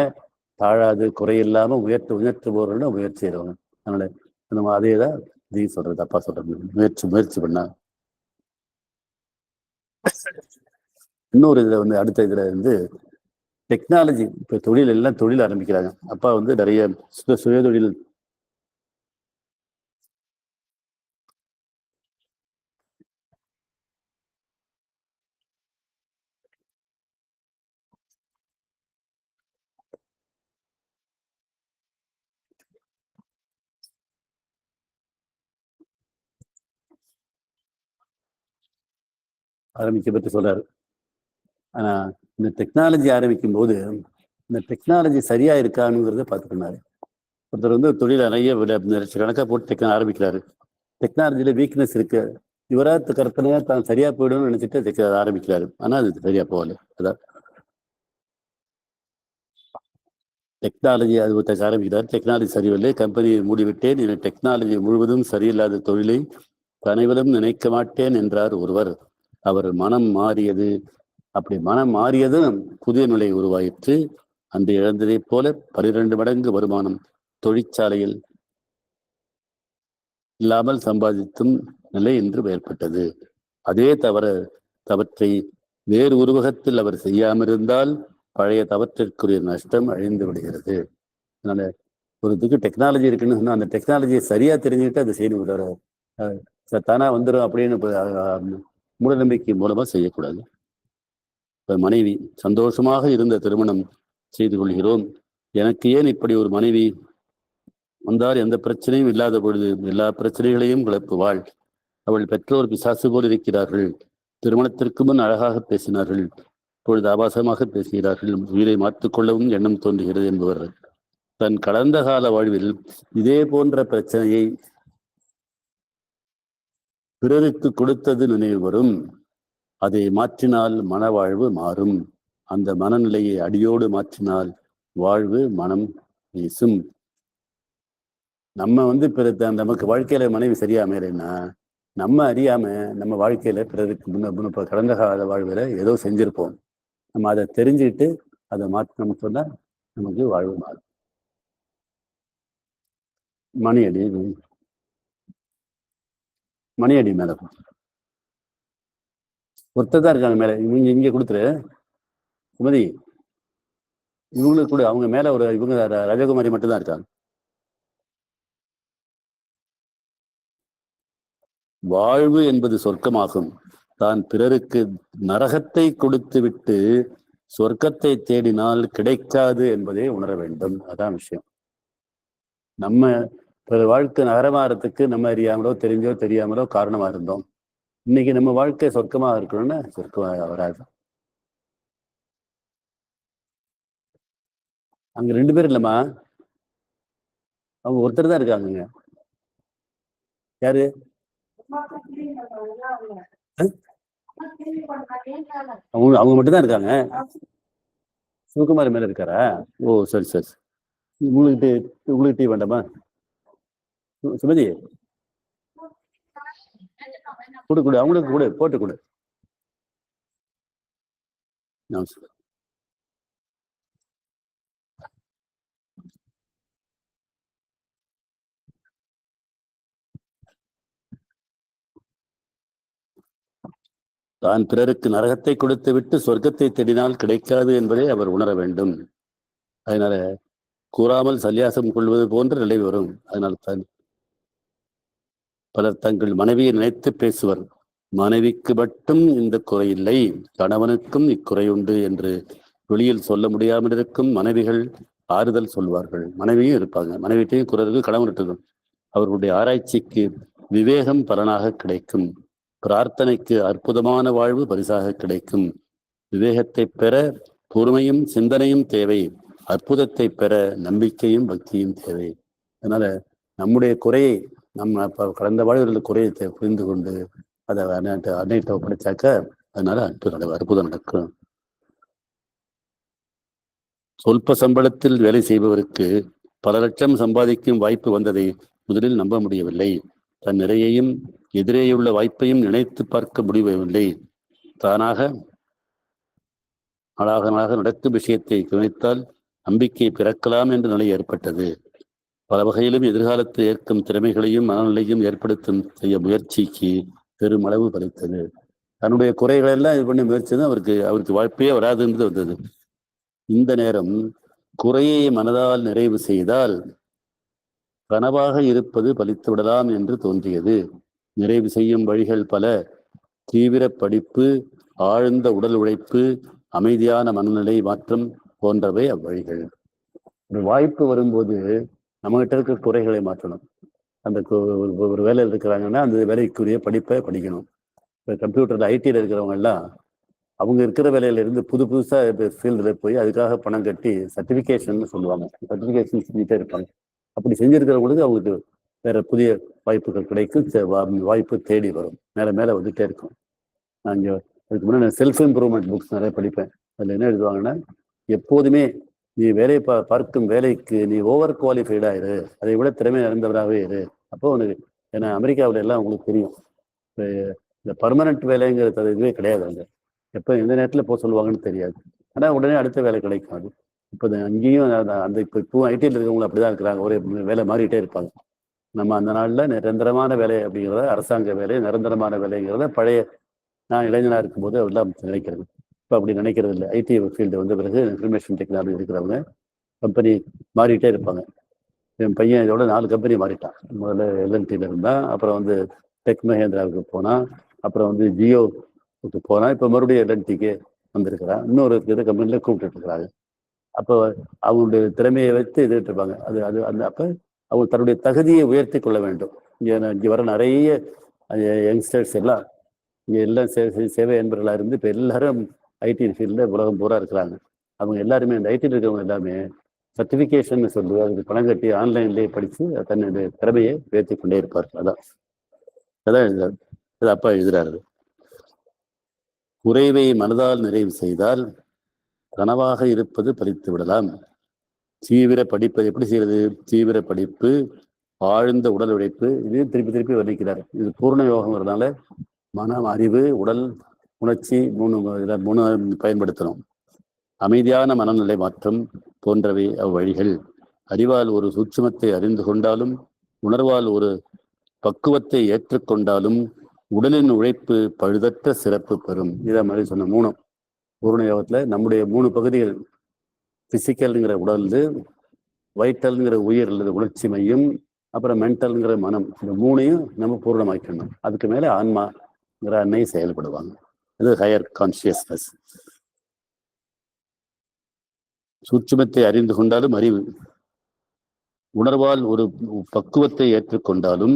தாழாது குறையில்லாம உயர்த்துபவர்கள் முயற்சி செய்யறவங்க. அதனால நம்ம அதே தான் இதையும் சொல்றது. அப்பா சொல்றது முயற்சி பண்ணா. இன்னொரு இதுல அடுத்த இதுல டெக்னாலஜி. இப்ப தொழில் ஆரம்பிக்கிறாங்க. அப்பா நிறைய சுயதொழில் ஆரம்பிக்க பற்றி சொல்றாரு. ஆனா இந்த டெக்னாலஜி ஆரம்பிக்கும் போது இந்த டெக்னாலஜி சரியா இருக்கானுங்கிறத பார்த்துக்கினாரு. ஒருத்தர் வந்து தொழில் நிறைய கணக்காக போட்டு ஆரம்பிக்கிறாரு. டெக்னாலஜியில வீக்னஸ் இருக்கு, இவரா கற்பனையா தான் சரியா போயிடும்னு நினைச்சிட்டு ஆரம்பிக்கிறாரு. ஆனா அது சரியா போகல. அதான் டெக்னாலஜி அது ஆரம்பிக்கிறார். டெக்னாலஜி சரியில்லை, கம்பெனியை மூடிவிட்டேன், டெக்னாலஜி முழுவதும் சரியில்லாத தொழிலை கனவிலும் நினைக்க மாட்டேன் என்றார் ஒருவர். அவர் மனம் மாறியது. அப்படி மனம் மாறியதும் புதிய நிலை உருவாயிற்று. அன்று இழந்ததைப் போல 12 மடங்கு வருமானம் தொழிற்சாலையில் இல்லாமல் சம்பாதித்தும் நிலை என்று ஏற்பட்டது. அதே தவற்றை வேறு உருவகத்தில் அவர் செய்யாமிருந்தால் பழைய தவற்றிற்குரிய நஷ்டம் அழிந்து விடுகிறது. அதனால ஒரு இதுக்கு டெக்னாலஜி இருக்குன்னு சொன்னா அந்த டெக்னாலஜியை சரியா தெரிஞ்சுக்கிட்டு அதை செய்யணும். தானா வந்துடும் அப்படின்னு மூடநம்பிக்கை மூலமா செய்யக்கூடாது. இப்ப மனைவி சந்தோஷமாக இருந்த திருமணம் செய்து கொள்கிறோம், எனக்கு ஏன் இப்படி ஒரு மனைவி வந்தால் எந்த பிரச்சனையும் இல்லாத பொழுது எல்லா பிரச்சனைகளையும் கிளப்புவாள், அவள் பெற்றோர் பிசாசு போல் இருக்கிறார்கள், திருமணத்திற்கு முன் அழகாக பேசினார்கள், இப்பொழுது ஆபாசமாக பேசுகிறார்கள், உயிரை மாற்றிக்கொள்ளவும் எண்ணம் தோன்றுகிறது என்பவர் தன் கடந்த கால வாழ்வில் இதே போன்ற பிரச்சனையை பிறருக்கு கொடுத்தது நினைவு வரும். அதை மாற்றினால் மனவாழ்வு மாறும். அந்த மனநிலையை அடியோடு மாற்றினால் வாழ்வு மனம் வீசும். நம்ம வந்து நமக்கு வாழ்க்கையில மனைவி சரியா அமையலைன்னா நம்ம அறியாம நம்ம வாழ்க்கையில பிறருக்கு முன்ன கடந்த கால வாழ்வில் ஏதோ செஞ்சிருப்போம். நம்ம அதை தெரிஞ்சுக்கிட்டு அதை மாற்றணும் சொன்னா நமக்கு வாழ்வு மாறும். மணியடி மேல ஒருத்தர் தான் இருக்காங்க மேல. இங்க கொடுத்துரு சுமதி, இவங்களுக்கு கூட அவங்க மேல ஒரு இவங்க ராஜகுமாரி மட்டும்தான் இருக்காங்க. வாழ்வு என்பது சொர்க்கமாகும். தான் பிறருக்கு நரகத்தை கொடுத்து விட்டு சொர்க்கத்தை தேடினால் கிடைக்காது என்பதை உணர வேண்டும். அதான் விஷயம். நம்ம வாழ்க்கை நகரமாறதுக்கு நம்ம அறியாமலோ தெரிஞ்சோ தெரியாமலோ காரணமா இருந்தோம். இன்னைக்கு நம்ம வாழ்க்கை சொர்க்கமாக இருக்கணும்னு சொர்க்கமாக வராது. அங்க 2 பேர் இல்லம்மா, அவங்க ஒருத்தர் தான் இருக்காங்க. யாரு? அவங்க மட்டும் தான் இருக்காங்க. சிவகுமார் மேல இருக்காரா? ஓ சரி சரி. உங்களுக்கு டீ வேண்டாமா? சுமதி கொடு, அவங்களுக்கு கொடு, போட்டு கொடு. தான் பிறருக்கு நரகத்தை கொடுத்து விட்டு சொர்க்கத்தை தேடினால் கிடைக்காது என்பதை அவர் உணர வேண்டும். அதனால கூறாமல் சல்லியாசம் கொள்வது போன்ற நிலை வரும். அதனால் தான் பலர் தங்கள் மனைவியை நினைத்து பேசுவர். மனைவிக்கு மட்டும் இந்த குறை இல்லை, கணவனுக்கும் இக்குறை உண்டு என்று வெளியில் சொல்ல முடியாமல் இருக்கும் மனைவிகள் ஆறுதல் சொல்வார்கள். மனைவியும் இருப்பாங்க, மனைவிட்டையும் குறை இருக்கு, கணவன் இருக்கும். அவர்களுடைய ஆராய்ச்சிக்கு விவேகம் பலனாக கிடைக்கும். பிரார்த்தனைக்கு அற்புதமான வாழ்வு பரிசாக கிடைக்கும். விவேகத்தை பெற பொறுமையும் சிந்தனையும் தேவை. அற்புதத்தை பெற நம்பிக்கையும் பக்தியும் தேவை. அதனால நம்முடைய குறையை நம்ம கடந்த வாழ்வில் குறையை புரிந்து கொண்டு அதை அன்னையிட்ட ஒப்படைச்சாக்க அதனால அற்புதம் நடக்கும். சொல்ப சம்பளத்தில் வேலை செய்பவருக்கு பல லட்சம் சம்பாதிக்கும் வாய்ப்பு வந்ததை முதலில் நம்ப முடியவில்லை. தன் நிறையையும் எதிரேயுள்ள வாய்ப்பையும் நினைத்து பார்க்க முடியவில்லை. தானாக நாளாக நடக்கும் விஷயத்தை கவனித்தால் நம்பிக்கை பிறக்கலாம் என்ற நிலை ஏற்பட்டது. பல வகையிலும் எதிர்காலத்தை ஏற்கும் திறமைகளையும் மனநிலையும் ஏற்படுத்தும் செய்ய முயற்சிக்கு பெருமளவு பலித்தது. தன்னுடைய குறைகள் எல்லாம் இது பண்ணி முயற்சி அவருக்கு வாய்ப்பே வராதுன்றது வந்தது. இந்த நேரம் குறையை மனதால் நிறைவு செய்தால் கனவாக இருப்பது பலித்து விடலாம் என்று தோன்றியது. நிறைவு செய்யும் வழிகள் பல. தீவிர படிப்பு, ஆழ்ந்த உடல் உழைப்பு, அமைதியான மனநிலை மாற்றம் போன்றவை அவ்வழிகள். ஒரு வாய்ப்பு வரும்போது நம்மகிட்ட இருக்க குறைகளை மாற்றணும். அந்த ஒரு வேலையில் இருக்கிறாங்கன்னா அந்த வேலைக்குரிய படிப்பை படிக்கணும். இப்போ கம்ப்யூட்டரில் ஐடியில் இருக்கிறவங்க எல்லாம் அவங்க இருக்கிற வேலையில இருந்து புதுசாக ஃபீல்டில் போய் அதுக்காக பணம் கட்டி சர்டிஃபிகேஷன் சொல்லுவாங்க, சர்டிஃபிகேஷன் செஞ்சுட்டே இருப்பாங்க. அப்படி செஞ்சிருக்கிறவங்களுக்கு அவங்களுக்கு வேற புதிய வாய்ப்புகள் கிடைக்கும், வாய்ப்பு தேடி வரும், மேலே மேலே வந்துட்டே இருக்கும். நான் இங்கே அதுக்கு முன்னாடி செல்ஃப் இம்ப்ரூவ்மெண்ட் புக்ஸ் நிறைய படிப்பேன். அதில் என்ன எழுதுவாங்கன்னா, எப்போதுமே நீ வேலை பார்க்கும் வேலைக்கு நீ ஓவர் குவாலிஃபைடாக இரு, அதை விட திறமை நிறைந்தவராகவே இரு. அப்போ உனக்கு, ஏன்னா அமெரிக்காவில் எல்லாம் உங்களுக்கு தெரியும், இப்போ இந்த பர்மனெண்ட் வேலைங்கிறது இதுவே கிடையாது. அங்கே எப்போ எந்த நேரத்தில் போக சொல்லுவாங்கன்னு தெரியாது, ஆனால் உடனே அடுத்த வேலை கிடைக்கும். அது இப்போ அங்கேயும் அந்த இப்போ ஐடியில் இருக்கிறவங்களும் அப்படி தான் இருக்கிறாங்க, ஒரே வேலை மாறிட்டே இருப்பாங்க. நம்ம அந்த நாளில் நிரந்தரமான வேலை அப்படிங்கிறத, அரசாங்க வேலை நிரந்தரமான வேலைங்கிறத பழைய நான் இளைஞனாக இருக்கும்போது அதெல்லாம் நினைக்கிறது. இப்போ அப்படி நினைக்கிறது இல்லை. ஐடி ஃபீல்டு வந்த பிறகு இன்ஃபர்மேஷன் டெக்னாலஜி இருக்கிறவங்க கம்பெனி மாறிட்டே இருப்பாங்க. என் பையன் இதோட 4 கம்பெனி மாறிட்டான். முதல்ல எல்என்டியில் இருந்தான், அப்புறம் டெக் மஹேந்திராவுக்கு போனான், அப்புறம் ஜியோவுக்கு போனான், இப்போ மறுபடியும் எல்என்டிக்கு வந்திருக்கிறான். இன்னொரு கம்பெனியில் கூப்பிட்டு இருக்கிறாங்க. அப்போ அவங்களுடைய திறமையை வைத்து இதுட்டு இருப்பாங்க. அது அது அந்த அப்போ அவங்க தன்னுடைய தகுதியை உயர்த்தி கொள்ள வேண்டும். இங்கே வர நிறைய யங்ஸ்டர்ஸ் எல்லாம் இங்கே எல்லாம் சேவை என்பவர்களாக இருந்து இப்போ எல்லாரும் ஐடி ஃபீல்டில் உலகம் பூரா இருக்கிறாங்க. அவங்க எல்லாருமே இந்த ஐடியில் இருக்கிறவங்க எல்லாமே சர்டிஃபிகேஷன் சொல்லி அதுக்கு பணம் கட்டி ஆன்லைன்லேயே படித்து தன்னுடைய திறமையை உயர்த்தி கொண்டே இருப்பார்கள். அதான் எழுதுறாரு, அது அப்பா எழுதுறாரு. குறைவை மனதால் நிறைவு செய்தால் கனவாக இருப்பது பறித்து விடலாம். தீவிர படிப்பை எப்படி செய்யறது? தீவிர படிப்பு, ஆழ்ந்த உடல் உழைப்பு, இதையும் திருப்பி திருப்பி வர்ணிக்கிறார். இது பூர்ண யோகம்ங்கிறதுனால மனம், அறிவு, உடல், உணர்ச்சி மூணு பயன்படுத்தணும். அமைதியான மனநிலை மாற்றம் போன்றவை அவ்வழிகள். அறிவால் ஒரு சூட்சுமத்தை அறிந்து கொண்டாலும், உணர்வால் ஒரு பக்குவத்தை ஏற்றுக்கொண்டாலும் உடலின் உழைப்பு பழுதற்ற சிறப்பு பெறும். இதை மாதிரி சொன்ன 3 பூர்ண யோகத்தில் நம்முடைய 3 பகுதிகள், பிசிக்கல்ங்கிற உடல், வைட்டல்ங்கிற உயிர் அல்லது உணர்ச்சி மையம், அப்புறம் மென்டல்ங்கிற மனம், இந்த 3ஐயும் நம்ம பூர்ணமாக்கணும். அதுக்கு மேலே ஆன்மாங்கிற அன்னை செயல்படுவாங்க. அது ஹையர் கான்சியஸ்னஸ். சூட்சுமத்தை அறிந்து கொண்டாலும் அறிவு, உணர்வால் ஒரு பக்குவத்தை ஏற்றுக்கொண்டாலும்,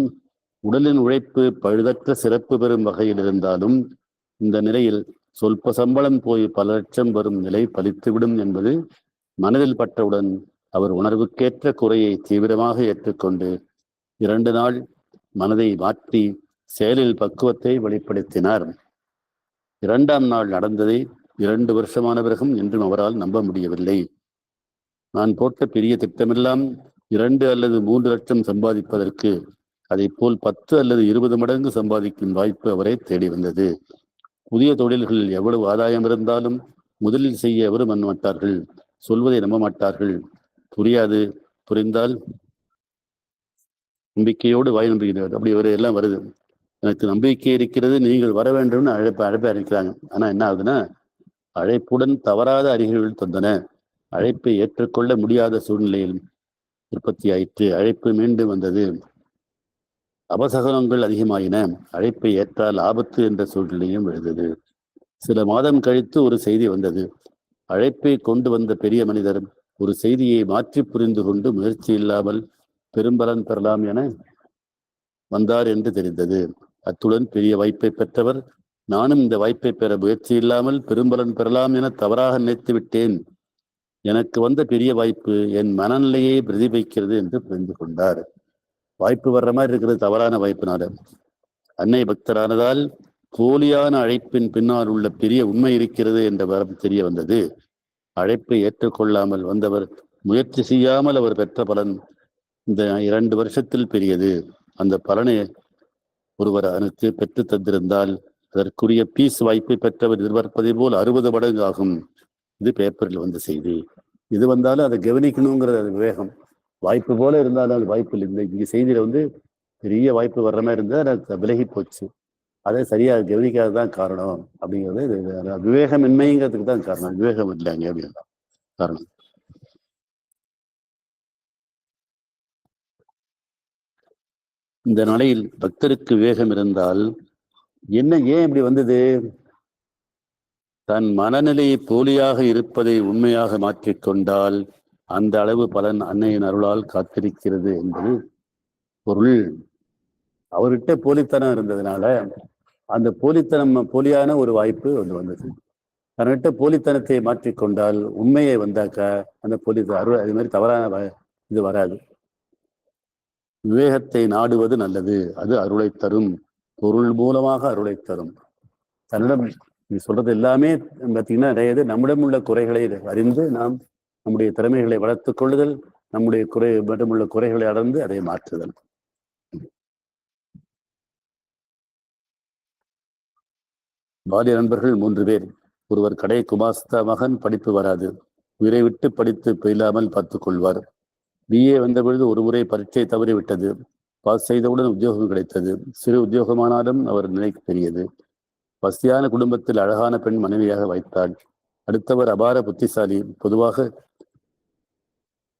உடலின் உழைப்பு பழுதற்ற சிறப்பு பெறும் வகையில் இருந்தாலும், இந்த நிலையில் சொல்ப சம்பளம் போய் பல லட்சம் வரும் நிலை பலித்துவிடும் என்பது மனதில் பட்டவுடன் அவர் உணர்வுக்கேற்ற குறையை தீவிரமாக ஏற்றுக்கொண்டு 2 நாள் மனதை மாற்றி செயலில் பக்குவத்தை வெளிப்படுத்தினார். 2ஆம் நாள் நடந்ததை 2 வருஷமான பிறகும் என்றும் அவரால் நம்ப முடியவில்லை. நான் போட்ட பெரிய திட்டமெல்லாம் 2 அல்லது 3 லட்சம் சம்பாதிப்பதற்கு, அதை போல் 10 அல்லது 20 மடங்கு சம்பாதிக்கும் வாய்ப்பு அவரை தேடி வந்தது. புதிய தொழில்களில் எவ்வளவு ஆதாயம் இருந்தாலும் முதலில் செய்ய எவரும் நம்ப மாட்டார்கள், சொல்வதை நம்ப மாட்டார்கள். புரியாது, புரிந்தால் நம்பிக்கையோடு வாய் நம்புகிறது. அப்படி ஒரு எல்லாம் வருது. எனக்கு நம்பிக்கை இருக்கிறது, நீங்கள் வர வேண்டும்னு அழைப்பை அறிவிக்கிறாங்க. ஆனா என்ன ஆகுதுன்னா, அழைப்புடன் தவறாத அறிகுறிகள் தந்தன. அழைப்பை ஏற்றுக்கொள்ள முடியாத சூழ்நிலையில் உற்பத்தி ஆயிற்று. அழைப்பு மீண்டும் வந்தது. அபசகனங்கள் அதிகமாயின. அழைப்பை ஏற்றால் ஆபத்து என்ற சூழ்நிலையும் எழுந்தது. சில மாதம் கழித்து ஒரு செய்தி வந்தது. அழைப்பை கொண்டு வந்த பெரிய மனிதர் ஒரு செய்தியை மாற்றி புரிந்து கொண்டு முயற்சி இல்லாமல் பெரும்பலன் பெறலாம் என வந்தார் என்று தெரிந்தது. அத்துடன் பெரிய வாய்ப்பை பெற்றவர், நானும் இந்த வாய்ப்பை பெற முயற்சி இல்லாமல் பெரும்பலன் பெறலாம் என தவறாக நினைத்து விட்டேன். எனக்கு வந்த பெரிய வாய்ப்பு என் மனநிலையை பிரதிபலிக்கிறது என்று புரிந்து கொண்டார். வாய்ப்பு வர்ற மாதிரி இருக்கிறது தவறான வாய்ப்பினால. அன்னை பக்தரானதால் போலியான அழைப்பின் பின்னால் உள்ள பெரிய உண்மை இருக்கிறது என்ற வரப்பு தெரிய வந்தது. அழைப்பை ஏற்றுக்கொள்ளாமல் வந்தவர் முயற்சி செய்யாமல் அவர் பெற்ற பலன் இந்த 2 வருஷத்தில் பெரியது. அந்த பலனை ஒருவர் அவனுக்கு பெற்று தந்திருந்தால் அதற்குரிய பீஸ் வாய்ப்பை பெற்றவர் எதிர்பார்ப்பதை போல் 60 மடங்கு ஆகும். இது பேப்பரில் வந்த செய்தி. இது வந்தாலும் அதை கவனிக்கணுங்கிற விவேகம். வாய்ப்பு போல இருந்தாலும் அது வாய்ப்பு இல்லை. இங்கே செய்தியில பெரிய வாய்ப்பு வர்ற மாதிரி இருந்தால் அது விலகி போச்சு. அதை சரியாக கவனிக்காததான் காரணம் அப்படிங்கிறது விவேகமின்மைங்கிறதுக்கு தான் காரணம். விவேகம் இல்லைங்க அப்படின்னு காரணம். இந்த நிலையில் பக்தருக்கு விவேகம் இருந்தால் ஏன் இப்படி வந்தது? தன் மனநிலை போலியாக இருப்பதை உண்மையாக மாற்றிக்கொண்டால் அந்த அளவு பலன் அன்னையின் அருளால் காத்திருக்கிறது என்பது பொருள். அவர்கிட்ட போலித்தனம் இருந்ததுனால அந்த போலியான ஒரு வாய்ப்பு ஒன்று வந்தது. தன்னிட்ட போலித்தனத்தை மாற்றிக்கொண்டால் உண்மையை வந்தாக்கா அந்த அருள் அது மாதிரி தவறான இது வராது. விவேகத்தை நாடுவது நல்லது, அது அருளை தரும், பொருள் மூலமாக அருளை தரும். தன்னிடம் நீ சொல்றது எல்லாமே பார்த்தீங்கன்னா நிறைய நம்மிடம் உள்ள குறைகளை அறிந்து நாம் நம்முடைய திறமைகளை வளர்த்துக் கொள்ளுதல், நம்முடைய உள்ள குறைகளை அடர்ந்து அதை மாற்றுதல். பாலிய நண்பர்கள் 3 பேர். ஒருவர் கடை குமாஸ்தா மகன், படிப்பு வராது, உயிரை விட்டு படித்து பெயிலாமல் பார்த்துக் கொள்வார். பிஏ வந்த பொழுது ஒரு முறை பரீட்சை தவறிவிட்டது. பாஸ் செய்தவுடன் உத்தியோகம் கிடைத்தது. சிறு உத்தியோகமானாலும் அவர் நிலைக்கு பெரியது. வசதியான குடும்பத்தில் அழகான பெண் மனைவியாக வைத்தாள். அடுத்தவர் அபார புத்திசாலி, பொதுவாக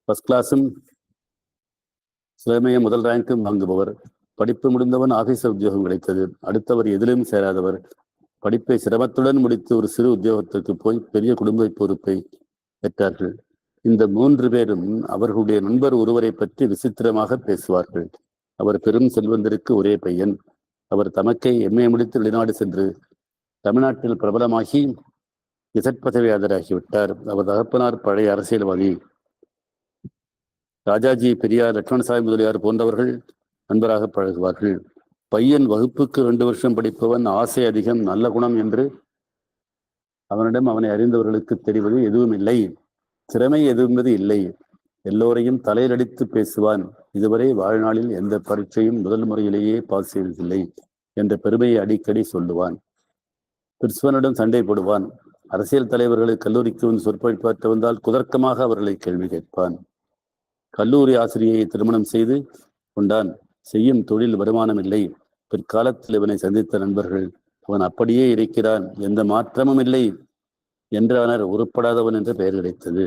ஃபர்ஸ்ட் கிளாஸும் சிலமைய முதல் ரேங்கும் வாங்குபவர். படிப்பு முடிந்தவன் ஆபீசர் உத்தியோகம் கிடைத்தது. அடுத்தவர் எதிலும் சேராதவர். படிப்பை சிரமத்துடன் முடித்து ஒரு சிறு உத்தியோகத்திற்கு போய் பெரிய குடும்ப பொறுப்பை பெற்றார்கள். இந்த 3 பேரும் அவர்களுடைய நண்பர் ஒருவரை பற்றி விசித்திரமாக பேசுவார்கள். அவர் பெரும் செல்வந்தருக்கு ஒரே பையன். அவர் தமக்கை எம்ஏ முடித்து வெளிநாடு சென்று தமிழ்நாட்டில் பிரபலமாகி இசட் பதவியாளராகிவிட்டார். அவர் தகப்பனார் பழைய அரசியல்வாதி. ராஜாஜி, பெரியார், லட்சுமணசாமி முதலியார் போன்றவர்கள் நண்பராக பழகுவார்கள். பையன் வகுப்புக்கு 2 வருஷம் படிப்பவன், ஆசை அதிகம், நல்ல குணம் என்று அவனிடம் அவனை அறிந்தவர்களுக்கு தெரிவது எதுவும் இல்லை. திறமை எதுவும்பது இல்லை. எல்லோரையும் தலையில் அடித்து பேசுவான். இதுவரை வாழ்நாளில் எந்த பரீட்சையும் முதல் முறையிலேயே பாஸ் செய்ததில்லை என்ற பெருமையை அடிக்கடி சொல்லுவான். பிரின்சிபலிடம் சண்டை போடுவான். அரசியல் தலைவர்களை கல்லூரிக்கு வந்து சொற்பொழிப்பாற்ற வந்தால் குதர்க்கமாக அவர்களை கேள்வி கேட்பான். கல்லூரி ஆசிரியை திருமணம் செய்து கொண்டான். செய்யும் தொழில் வருமானம் இல்லை. பிற்காலத்தில் இவனை சந்தித்த நண்பர்கள், அவன் அப்படியே இருக்கிறான், எந்த மாற்றமும் இல்லை என்றானர். உருப்படாதவன் என்ற பெயர் கிடைத்தது.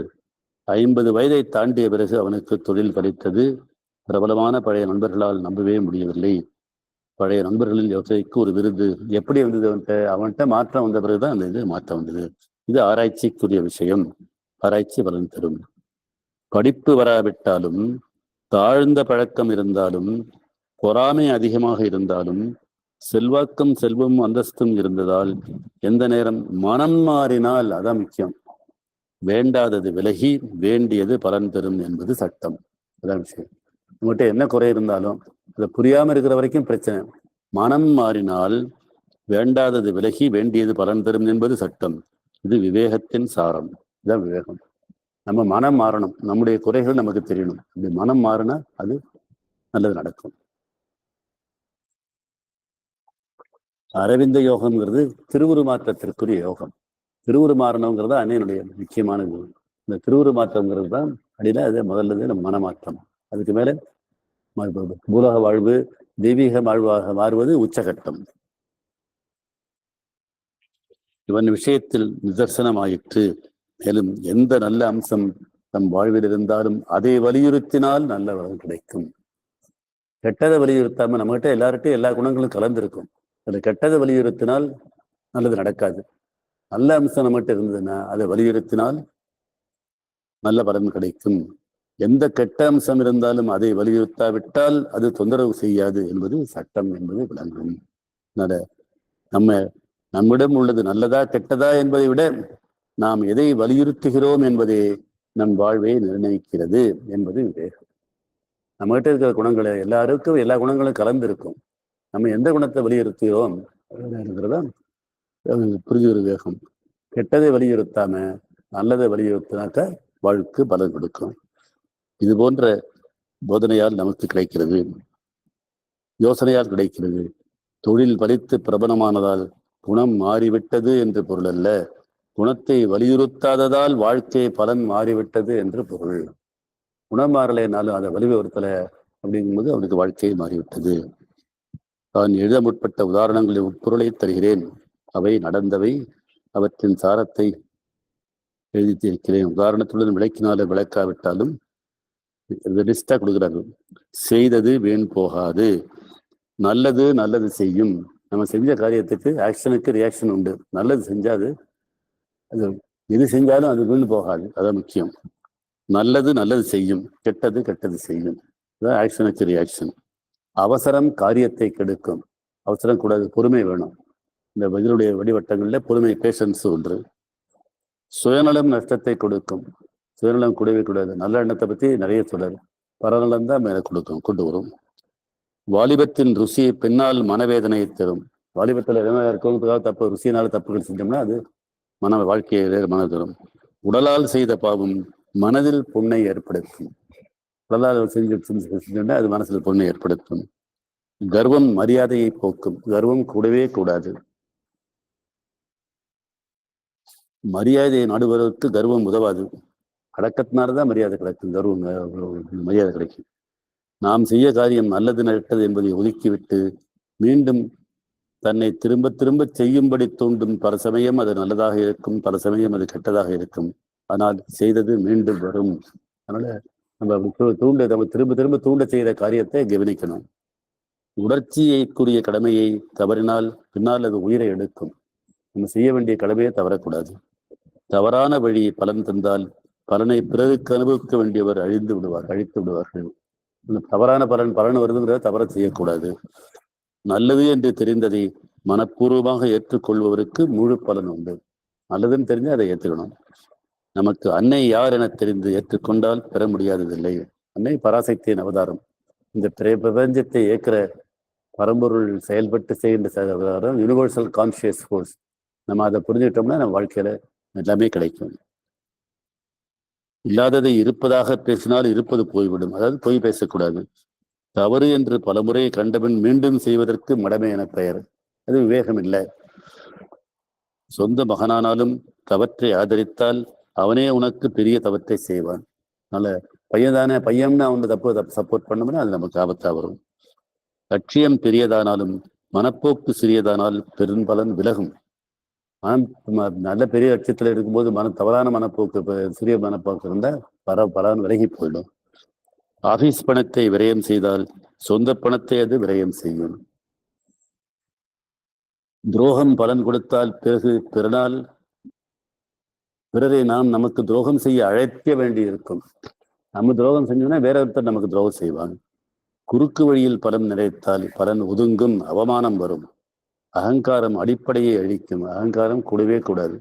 50 வயதை தாண்டிய பிறகு அவனுக்கு தொழில் கிடைத்தது. பிரபலமான பழைய நண்பர்களால் நம்பவே முடியவில்லை. பழைய நண்பர்களில் யோசனைக்கு ஒரு விருது எப்படி வந்தது? அவன்கிட்ட மாற்றம் வந்த பிறகுதான் அந்த இது மாற்றம் வந்தது. இது ஆராய்ச்சிக்குரிய விஷயம். ஆராய்ச்சி பலன் தரும். படிப்பு வராவிட்டாலும், தாழ்ந்த பழக்கம் இருந்தாலும், பொறாமை அதிகமாக இருந்தாலும், செல்வாக்கும் செல்வமும் அந்தஸ்தும் இருந்ததால் எந்த நேரம் மனம் மாறினால் அதான் முக்கியம். வேண்டாதது விலகி வேண்டியது பலன் தரும் என்பது சட்டம். அதான் விஷயம். உங்கள்கிட்ட என்ன குறை இருந்தாலும் அதை புரியாம இருக்கிற வரைக்கும் பிரச்சனை. மனம் மாறினால் வேண்டாதது விலகி வேண்டியது பலன் தரும் என்பது சட்டம். இது விவேகத்தின் சாரம். இதுதான் விவேகம். நம்ம மனம் மாறணும். நம்முடைய குறைகள் நமக்கு தெரியணும். இந்த மனம் மாறினா அது நல்லது நடக்கும். அரவிந்த யோகம்ங்கிறது திருவுருமாற்றத்திற்குரிய யோகம். திருவுருமாறணுங்கிறது அன்னையனுடைய முக்கியமானது. இந்த திருவுருமாற்றம்ங்கிறது தான் அடியில் அது முதல்லது நம்ம மனமாற்றம். அதுக்கு மேலே பூலக வாழ்வு தெய்வீக வாழ்வாக மாறுவது உச்சகட்டம். இவன் விஷயத்தில் நிதர்சனமாயிற்று. மேலும் எந்த நல்ல அம்சம் நம் வாழ்வில் இருந்தாலும் அதை வலியுறுத்தினால் நல்ல வளம் கிடைக்கும். கெட்டதை வலியுறுத்தாம நம்மகிட்ட எல்லார்ட்டையும் எல்லா குணங்களும் கலந்துருக்கும். அது கெட்டதை வலியுறுத்தினால் நல்லது நடக்காது. நல்ல அம்சம் நம்மகிட்ட இருந்ததுன்னா அதை வலியுறுத்தினால் நல்ல பலன் கிடைக்கும். எந்த கெட்ட அம்சம் இருந்தாலும் அதை வலியுறுத்தாவிட்டால் அது தொந்தரவு செய்யாது என்பது சட்டம் என்பது விளங்கும். நம்மிடம் உள்ளது நல்லதா கெட்டதா என்பதை விட நாம் எதை வலியுறுத்துகிறோம் என்பதே நம் வாழ்வை நிர்ணயிக்கிறது என்பது விவேகம். நம்மகிட்ட இருக்கிற குணங்களை எல்லாருக்கும் எல்லா குணங்களும் கலந்திருக்கும். நம்ம எந்த குணத்தை வலியுறுத்துகிறோம் இருக்கிறதா புரிஞ்சு விவேகம். கெட்டதை வலியுறுத்தாம நல்லதை வலியுறுத்தினாக்க வாழ்வுக்கு பலன் கொடுக்கும். இது போன்ற போதனையால் நமக்கு கிடைக்கிறது, யோசனையால் கிடைக்கிறது. தொழில் பறித்து பிரபலமானதால் குணம் மாறிவிட்டது என்று பொருள் அல்ல. குணத்தை வலியுறுத்தாததால் வாழ்க்கை பலன் மாறிவிட்டது என்று பொருள். குணம் மாறலைனாலும் அதை வலியுறுத்தலை அப்படிங்கும்போது அவனுக்கு வாழ்க்கையை மாறிவிட்டது. தான் எழுத முற்பட்ட உதாரணங்களின் உட்பொருளை தருகிறேன். அவை நடந்தவை. அவற்றின் சாரத்தை எழுதியிருக்கிறேன். உதாரணத்துடன் விளக்கினாலும் விளக்காவிட்டாலும் லிஸ்டா கொடுக்குறாரு. செய்தது வீண் போகாது. நல்லது நல்லது செய்யும். நம்ம செஞ்ச காரியத்துக்கு ஆக்ஷனுக்கு ரியாக்ஷன் உண்டு. நல்லது செஞ்சாது அது எது செஞ்சாலும் அது வீண் போகாது. அதான் முக்கியம். நல்லது நல்லது செய்யும், கெட்டது கெட்டது செய்யும். அதான் ஆக்ஷனுக்கு ரியாக்ஷன். அவசரம் காரியத்தை கெடுக்கும். அவசரம் கூடாது, பொறுமை வேணும். இந்த இதனுடைய வடிவட்டங்களில் பொறுமை பேஷன்ஸ் ஒன்று. சுயநலம் நஷ்டத்தை கொடுக்கும். சுயநலம் கூடவே கூடாது. நல்ல எண்ணத்தை பற்றி நிறைய சொல்லாது, பரநலம் தான் மேலே கொண்டு வரும். வாலிபத்தின் ருசி பின்னால் மனவேதனையை தரும். வாலிபத்தில் என்ன இருக்கிறதுக்காக தப்பு, ருசியினால தப்புகள் செஞ்சோம்னா அது வாழ்க்கையை மன தரும். உடலால் செய்த பாவம் மனதில் புண்ணை ஏற்படுத்தும். உடலால் செஞ்சோம்னா அது மனசில் புண்ணை ஏற்படுத்தும். கர்வம் மரியாதையை போக்கும். கர்வம் கூடவே கூடாது. மரியாதையை நாடுவதற்கு கர்வம் உதவாது. அடக்கத்தினால்தான் மரியாதை கிடைக்கும். கர்வம் மரியாதை கிடைக்கும். நாம் செய்ய காரியம் நல்லது நட்டது என்பதை ஒதுக்கிவிட்டு மீண்டும் தன்னை திரும்ப திரும்ப செய்யும்படி தூண்டும். பல சமயம் அது நல்லதாக இருக்கும், பல சமயம் அது கெட்டதாக இருக்கும். ஆனால் செய்தது மீண்டும் வரும். அதனால நம்ம திரும்ப திரும்ப தூண்ட செய்கிற காரியத்தை கவனிக்கணும். உணர்ச்சியைக்குரிய கடமையை தவறினால் பின்னால் அது உயிரை எடுக்கும். நம்ம செய்ய வேண்டிய கடமையை தவறக்கூடாது. தவறான வழி பலன் தந்தால் பலனை பிறருக்கு அனுபவிக்க வேண்டியவர் அழித்து விடுவார்கள். தவறான பலன் வருதுங்கிறத தவற செய்யக்கூடாது. நல்லது என்று தெரிந்ததை மனப்பூர்வமாக ஏற்றுக்கொள்பவருக்கு முழு பலன் உண்டு. நல்லதுன்னு தெரிஞ்சு அதை ஏற்றுக்கணும். நமக்கு அன்னை யார் என தெரிந்து ஏற்றுக்கொண்டால் பெற முடியாததில்லை. அன்னை பராசக்தியின் அவதாரம். இந்த பிரபஞ்சத்தை ஏற்கிற பரம்பொருள் செயல்பட்டு செய்கின்ற யூனிவர்சல் கான்சியஸ் ஃபோர்ஸ். நம்ம அதை புரிஞ்சுக்கிட்டோம்னா நம்ம வாழ்க்கையில எல்லாமே கிடைக்கும். இல்லாததை இருப்பதாக பேசினால் இருப்பது போய்விடும். அதாவது பொய் பேசக்கூடாது. தவறு என்று பலமுறை கண்டபின் மீண்டும் செய்வதற்கு மடமை என பெயர். அது விவேகம் இல்லை. சொந்த மகனானாலும் தவற்றை ஆதரித்தால் அவனே உனக்கு பெரிய தவற்றை செய்வான். அதனால பையன்னா அவனை தப்பு சப்போர்ட் பண்ணோம்னா அது நமக்கு ஆபத்தா வரும். லட்சியம் பெரியதானாலும் மனப்போக்கு சிறியதானால் பெரும்பலன் விலகும். நல்ல பெரிய லட்சியத்துல இருக்கும்போது தவறான மனப்போக்கு சிறிய மனப்போக்கு இருந்தால் பலன் விலகி போயிடும். ஆபீஸ் பணத்தை விரயம் செய்தால் சொந்த பணத்தை அது விரயம் செய்யும். துரோகம் பலன் கொடுத்தால் பிறகு பிறரை நாம் நமக்கு துரோகம் செய்ய அழைக்க வேண்டி இருக்கும். நம்ம துரோகம் செஞ்சோம்னா வேற ஒருத்தர் நமக்கு துரோகம் செய்வாங்க. குறுக்கு வழியில் பலன் நிறைத்தால் பலன் ஒதுங்கும், அவமானம் வரும். அகங்காரம் அடிப்படையை அழிக்கும். அகங்காரம் கூடவே கூடாது.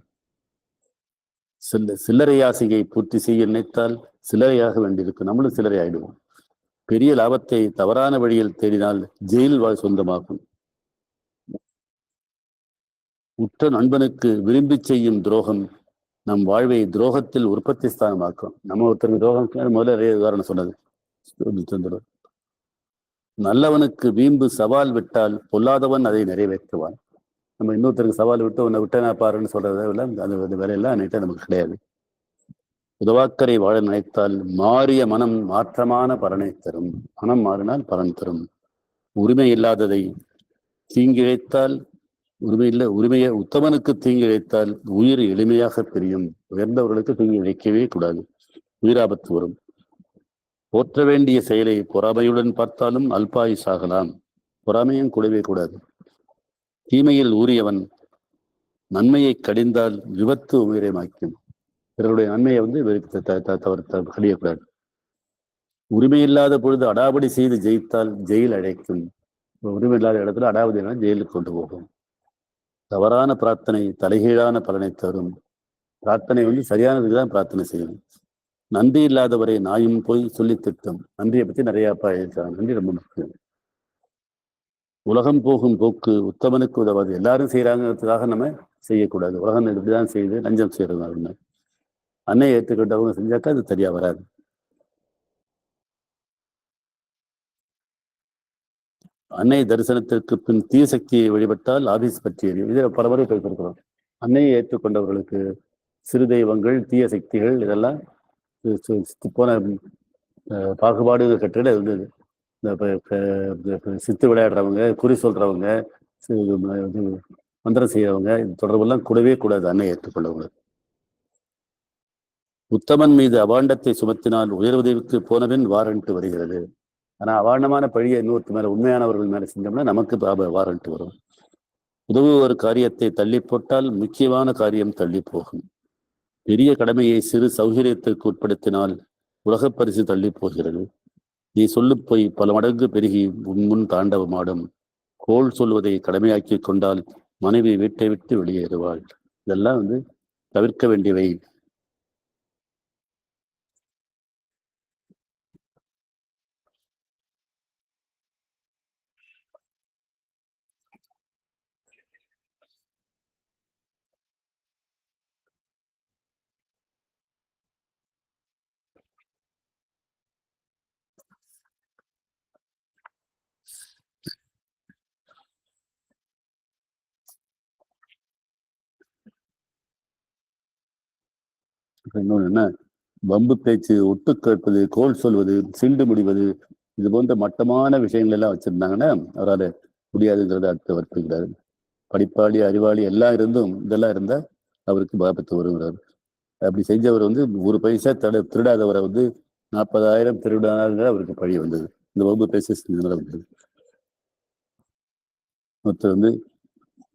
சில்லறை ஆசையை பூர்த்தி செய்ய நினைத்தால் சில்லறையாக வேண்டியிருக்கும். நம்மளும் சில்லறை ஆயிடுவோம். பெரிய லாபத்தை தவறான வழியில் தேடினால் ஜெயில் சொந்தமாகும். உற்ற நண்பனுக்கு விரும்பி செய்யும் துரோகம் நம் வாழ்வை துரோகத்தில் உற்பத்தி ஸ்தானமாக்கும். நம்ம ஒருத்தருக்கு துரோகம் முதல்ல உதாரணம் சொன்னது. நல்லவனுக்கு வீம்பு சவால் விட்டால் பொல்லாதவன் அதை நிறைவேற்றுவான். நம்ம இன்னொருத்தருக்கு சவால் விட்டு உன்னை விட்டனா பாருன்னு சொல்றத அந்த வேலையெல்லாம் நினைத்தா நமக்கு கிடையாது. உதவாக்கரை வாழ நினைத்தால் மாறிய மனம் மாற்றமான பலனை தரும். மனம் மாறினால் பலன் தரும். உரிமை இல்லாததை தீங்கிழைத்தால் உரிமையை உத்தமனுக்கு தீங்கிழைத்தால் உயிர் எளிமையாக பிரியும். உயர்ந்தவர்களுக்கு தீங்கு இழைக்கவே கூடாது. உயிராபத்து வரும். போற்ற வேண்டிய செயலை பொறாமையுடன் பார்த்தாலும் அல்பாயுசாகலாம். பொறாமையும் கூடவே கூடாது. தீமையில் ஊறியவன் நன்மையை கடிந்தால் விபத்து உயிரமாக்கும். பிறருடைய நன்மையை கடியக்கூடாது. உரிமை இல்லாத பொழுது அடாவடி செய்து ஜெயித்தால் ஜெயில் அழைக்கும். உரிமை இல்லாத இடத்துல அடாவடி ஜெயிலுக்கு கொண்டு போகும். தவறான பிரார்த்தனை தலைகீழான பலனை தரும். பிரார்த்தனை சரியானதுக்கு தான் பிரார்த்தனை செய்யணும். நன்றி இல்லாதவரை நாயும் போய் சொல்லி திட்டம். நன்றியை பற்றி நிறைய எழுதுறாங்க. நன்றி ரொம்ப முக்கியம். உலகம் போகும் போக்கு உத்தமனுக்கு உதவாது. எல்லாரும் செய்யறாங்கிறதுக்காக நம்ம செய்யக்கூடாது. உலகம் இப்படிதான் செய்யுது, லஞ்சம் செய்யறது. அன்னை ஏற்றுக்கிட்டவங்க செஞ்சாக்கா அது சரியா வராது. அன்னை தரிசனத்திற்கு பின் தீய சக்தியை வழிபட்டால் ஆபீஸ் பற்றி இதில் பல முறை பேசியிருக்கிறோம். அன்னையை ஏற்றுக்கொண்டவர்களுக்கு சிறு தெய்வங்கள், தீய சக்திகள் இதெல்லாம் போன பாகுபாடு கட்டுரை இருந்தது. சித்து விளையாடுறவங்க, குறி சொல்றவங்க, மந்திரம் செய்யறவங்க, இது தொடர்பெல்லாம் கூடவே கூடாது. அன்னை ஏற்றுக்கொள்ளவங்க. உத்தமன் மீது அபாண்டத்தை சுமத்தினால் உயர்வதற்கு போனபின் வாரண்ட் வருகிறது. ஆனா அபாண்டமான பழியை இன்னொருத்த மேல, உண்மையானவர்கள் மேல செஞ்சோம்னா நமக்கு வாரண்ட் வரும். உதவுவர் காரியத்தை தள்ளி போட்டால் முக்கியமான காரியம் தள்ளி போகும். பெரிய கடமையை சிறு சௌகரியத்திற்கு உட்படுத்தினால் உலகப் பரிசு தள்ளி போகிறது. நீ சொல்லு போய் பல மடங்கு பெருகி முன் தாண்டவமாடும். கோள் சொல்வதை கடமையாக்கி கொண்டால் மனைவி வீட்டை விட்டு வெளியேறுவாள். இதெல்லாம் வந்து தவிர்க்க வேண்டியவை. இன்னொன்று என்ன, வம்பு பேச்சு, ஒட்டு கேட்பது, கோல் சொல்வது, சிண்டு முடிவது, இது போன்ற மட்டமான விஷயங்கள் எல்லாம் வச்சிருந்தாங்கன்னா அவரால் முடியாதுங்கிறத அடுத்து வருத்துகிறார். படிப்பாளி, அறிவாளி எல்லாம் இருந்தும் இதெல்லாம் இருந்தா அவருக்கு பாபத்து வருங்கிறார். அப்படி செஞ்சவர் வந்து ஒரு பைசா திருடாதவரை வந்து 40,000 திருடாத அவருக்கு பழி வந்தது. இந்த வகுப்பு பேச வந்தது. ஒருத்தர் வந்து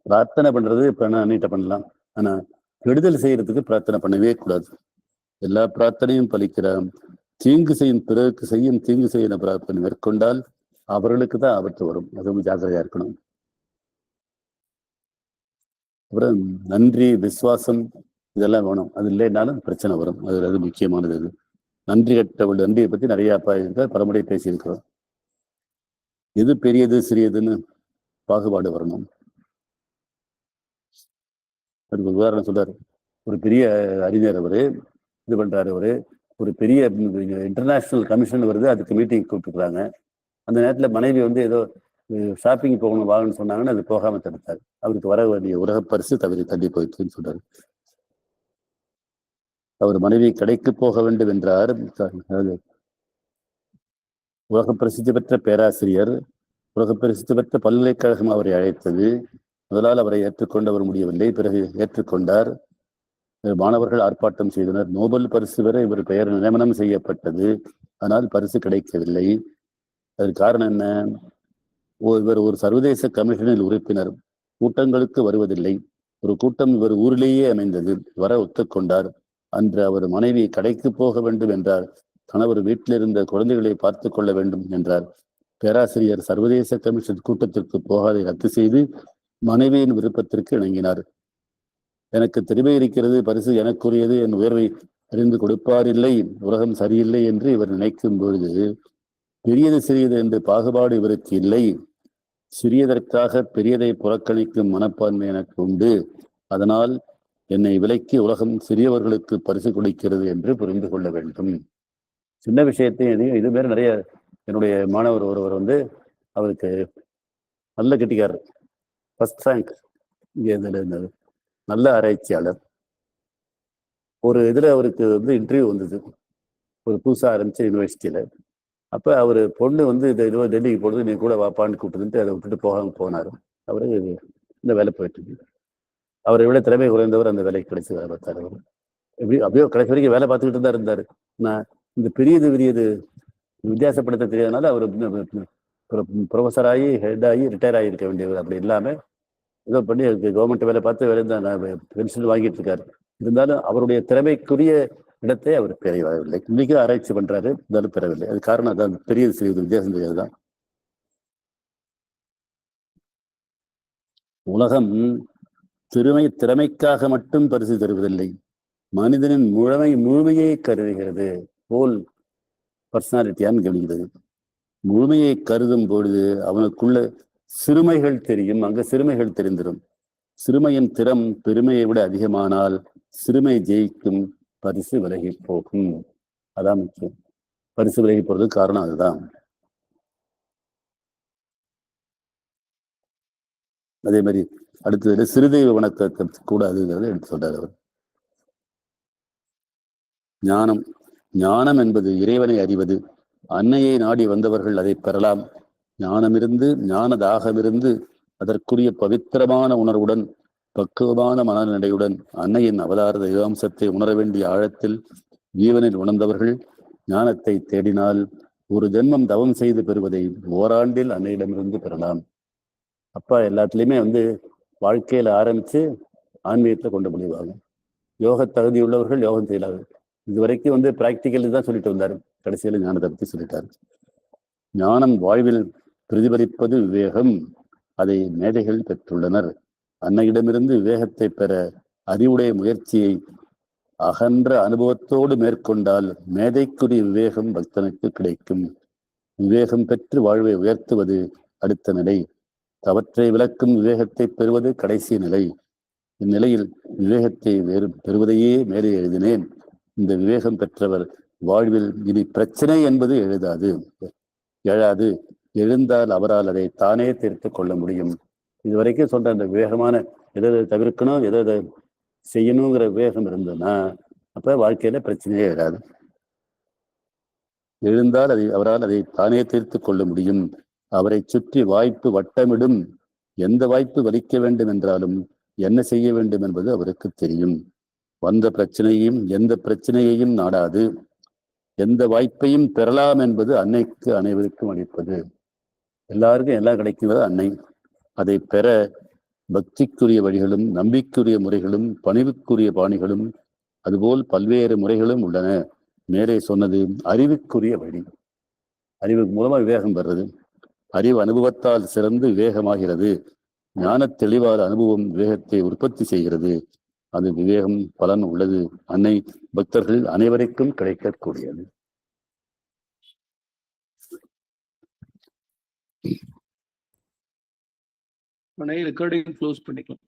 பிரார்த்தனை பண்றது இப்ப நீட்ட பண்ணலாம், ஆனா கெடுதல் செய்யறதுக்கு பிரார்த்தனை பண்ணவே கூடாது. எல்லா பிரார்த்தனையும் பலிக்கிறான். தீங்கு செய்யும் பிறருக்கு செய்யும் தீங்கு செய்ய பிரார்த்தனை மேற்கொண்டால் அவர்களுக்கு தான் ஆபத்து வரும். அதுவும் ஜாக்கிரதையா இருக்கணும். அப்புறம் நன்றி, விசுவாசம் இதெல்லாம் வேணும். அது இல்லைனாலும் பிரச்சனை வரும். அது முக்கியமானது. அது நன்றி கட்டவள் நன்றியை பத்தி நிறைய பலமுறை பேசியிருக்கிறோம். எது பெரியது சிறியதுன்னு பாகுபாடு வரணும். அதுக்கு உதாரணம் சொல்றாரு. ஒரு பெரிய அறிஞர் அவரு இது பண்றாரு. ஒரு பெரிய இன்டர்நேஷனல் கமிஷன் வருது, அதுக்கு மீட்டிங் கூப்பிட்டுருக்காங்க. அந்த நேரத்துல மனைவி வந்து ஏதோ ஷாப்பிங் போகணும் வாங்கன்னு சொன்னாங்கன்னு அது போகாம தடுத்தாரு. அவருக்கு வர வேண்டிய உலக பரிசு தள்ளி போயிடுச்சுன்னு சொல்றாரு. அவர் மனைவி கடைக்கு போக வேண்டும் என்றார். உலக பிரசித்தி பெற்ற பேராசிரியர், உலக பிரசித்தி பெற்ற பல்கலைக்கழகம் அவரை அழைத்தது. முதலால் அவரை ஏற்றுக்கொண்டவர் முடியவில்லை, பிறகு ஏற்றுக்கொண்டார். மாணவர்கள் ஆர்ப்பாட்டம் செய்தனர். நோபல் பரிசு வரை இவர் பெயர் நியமனம் செய்யப்பட்டது, ஆனால் பரிசு கிடைக்கவில்லை. அதற்கு காரணம் என்ன? இவர் ஒரு சர்வதேச கமிஷனில் உறுப்பினர், கூட்டங்களுக்கு வருவதில்லை. ஒரு கூட்டம் இவர் ஊரிலேயே அமைந்தது, வர ஒத்துக்கொண்டார். அன்று அவர் மனைவி கடைக்கு போக வேண்டும் என்றார். கணவர் வீட்டில் இருந்த குழந்தைகளை பார்த்து கொள்ள வேண்டும் என்றார். பேராசிரியர் சர்வதேச கமிஷன் கூட்டத்திற்கு போகாதை ரத்து செய்து மனைவியின் விருப்பத்திற்கு இணங்கினார். எனக்கு திறமை இருக்கிறது, பரிசு எனக்குரியது, என் உயர்வை அறிந்து கொடுப்பார் இல்லை, உலகம் சரியில்லை என்று இவர் நினைக்கும் பொழுது பெரியது சிறியது என்று பாகுபாடு இவருக்கு இல்லை. சிறியதற்காக பெரியதை புறக்கணிக்கும் மனப்பான்மை எனக்கு உண்டு. அதனால் என்னை விலைக்கு உலகம் சிறியவர்களுக்கு பரிசு கொடுக்கிறது என்று புரிந்து கொள்ள வேண்டும். சின்ன விஷயத்தையும் இது மாதிரி நிறைய என்னுடைய மாணவர் ஒருவர் வந்து அவருக்கு நல்ல கெட்டிக்காரர், ஃபர்ஸ்ட் ரேங்க், இங்கே இருந்தது, நல்ல ஆராய்ச்சியாளர். ஒரு இதுல அவருக்கு வந்து இன்டர்வியூ வந்தது, ஒரு புதுசா ஆரம்பிச்ச யூனிவர்சிட்டியில. அப்ப அவர் பொண்ணு வந்து இது டெல்லிக்கு போடுறது, நீ கூட வாப்பான்னு கூப்பிட்டுட்டு அதை விட்டுட்டு போகாம போனாரு. அவரு இந்த வேலை போயிட்டு இருக்கு. அவரை விட திறமை குறைந்தவர் அந்த வேலைக்கு கிடைச்சி வேலை பார்த்தாரு. அவர் எப்படி அப்படியோ கடைசி வரைக்கும் வேலை பார்த்துக்கிட்டு தான் இருந்தாரு. நான் இந்த பெரியது வித்தியாசப்படுத்த தெரியாதனால அவர் ப்ரொஃபஸர் ஆகி ஹெட் ஆகி ரிட்டையர் ஆகியிருக்க வேண்டியவர். அப்படி இல்லாம ஏதோ பண்ணி கவர்மெண்ட் வேலை பார்த்து வேலை தான் பென்ஷன் வாங்கிட்டு இருக்காரு. இருந்தாலும் அவருடைய திறமைக்குரிய இடத்தை அவர் பெறவில்லை. இன்னைக்கு ஆராய்ச்சி பண்றாரு, இருந்தாலும் பெறவில்லை. அது காரணம் அதான், பெரியது சிறியது வித்தியாசம் தெரியாதுதான். உலகம் திறமைக்காக மட்டும் பரிசு தருவதில்லை, மனிதனின் முழுமையை கருதுகிறது. ஹோல் பர்சனாலிட்டியான்னு கவனிக்கிறது. முழுமையை கருதும் பொழுது அவனுக்குள்ள சிறுமைகள் தெரியும். அங்க சிறுமைகள் தெரிந்திடும். சிறுமையின் திறம் பெருமையை விட அதிகமானால் சிறுமை ஜெயிக்கும், பரிசு விலகி போகும். அதான் முக்கியம். பரிசு விலகி போறதுக்கு காரணம் அதுதான். அதே மாதிரி அடுத்தது சிறுதெய்வ வணக்கத்தை கூடாதுங்கிறத எடுத்து சொல்றாரு அவர். ஞானம் என்பது இறைவனை அறிவது. அன்னையை நாடி வந்தவர்கள் அதை பெறலாம். ஞான தாகமிருந்து அதற்குரிய பவித்திரமான உணர்வுடன் பக்குவமான மனநிலையுடன் அன்னையின் அவதார தெய்வாம்சத்தை உணர வேண்டிய ஆழத்தில் ஜீவனில் உணர்ந்தவர்கள் ஞானத்தை தேடினால் ஒரு ஜென்மம் தவம் செய்து பெறுவதை ஓராண்டில் அன்னையிடமிருந்து பெறலாம். அப்பா எல்லாத்துலேயுமே வந்து வாழ்க்கையில ஆரம்பிச்சு ஆன்மீகத்தை கொண்டு முடிவாங்க. யோக தகுதி உள்ளவர்கள் யோகம் செய்யலாது. இதுவரைக்கும் வந்து பிராக்டிக்கல் தான் சொல்லிட்டு வந்தாரு, கடைசியில ஞானத்தை பற்றி சொல்லிட்டாரு. ஞானம் வாழ்வில் பிரதிபலிப்பது விவேகம், அதை மேதைகள் பெற்றுள்ளனர். அன்னையிடமிருந்து விவேகத்தை பெற அறிவுடைய முயற்சியை அகன்ற அனுபவத்தோடு மேற்கொண்டால் மேதைக்குரிய விவேகம் பக்தனுக்கு கிடைக்கும். விவேகம் பெற்று வாழ்வை உயர்த்துவது அடுத்த நிலை. தவற்றை விளக்கும் விவேகத்தை பெறுவது கடைசி நிலை. இந்நிலையில் விவேகத்தை பெறுவதையே மேலே எழுதினேன். இந்த விவேகம் பெற்றவர் வாழ்வில் இனி பிரச்சனை என்பது எழாது. எழுந்தால் அவரால் அதை தானே தீர்த்து கொள்ள முடியும். இதுவரைக்கும் சொல்ற அந்த விவேகமான எதை தவிர்க்கணும், எதை செய்யணுங்கிற விவேகம் இருந்ததுன்னா அப்ப வாழ்க்கையில பிரச்சனையே எழாது. எழுந்தால் அவரால் அதை தானே தீர்த்து கொள்ள முடியும். அவரை சுற்றி வாய்ப்பு வட்டமிடும். எந்த வாய்ப்பு வலிக்க வேண்டும் என்றாலும் என்ன செய்ய வேண்டும் என்பது அவருக்கு தெரியும். வந்த பிரச்சனையும் எந்த பிரச்சனையையும் நாடாது. எந்த வாய்ப்பையும் பெறலாம் என்பது அன்னைக்கு அனைவருக்கும் அளிப்பது. எல்லாருக்கும் எல்லாம் கிடைக்கிறது அன்னை. அதை பெற பக்திக்குரிய வழிகளும் நம்பிக்கைக்குரிய முறைகளும் பணிவுக்குரிய பாணிகளும் அதுபோல் பல்வேறு முறைகளும் உள்ளன. மேலே சொன்னது அறிவுக்குரிய வழி. அறிவு மூலமா விவேகம் பெறுறது. அறிவு அனுபவத்தால் சிறந்து விவேகமாகிறது. ஞான தெளிவான அனுபவம் விவேகத்தை உற்பத்தி செய்கிறது. அது விவேகம் பலன் உள்ளது. அன்னை பக்தர்கள் அனைவருக்கும் கிடைக்கக்கூடியது. ரெக்கார்டிங் க்ளோஸ் பண்ணிக்கலாம்.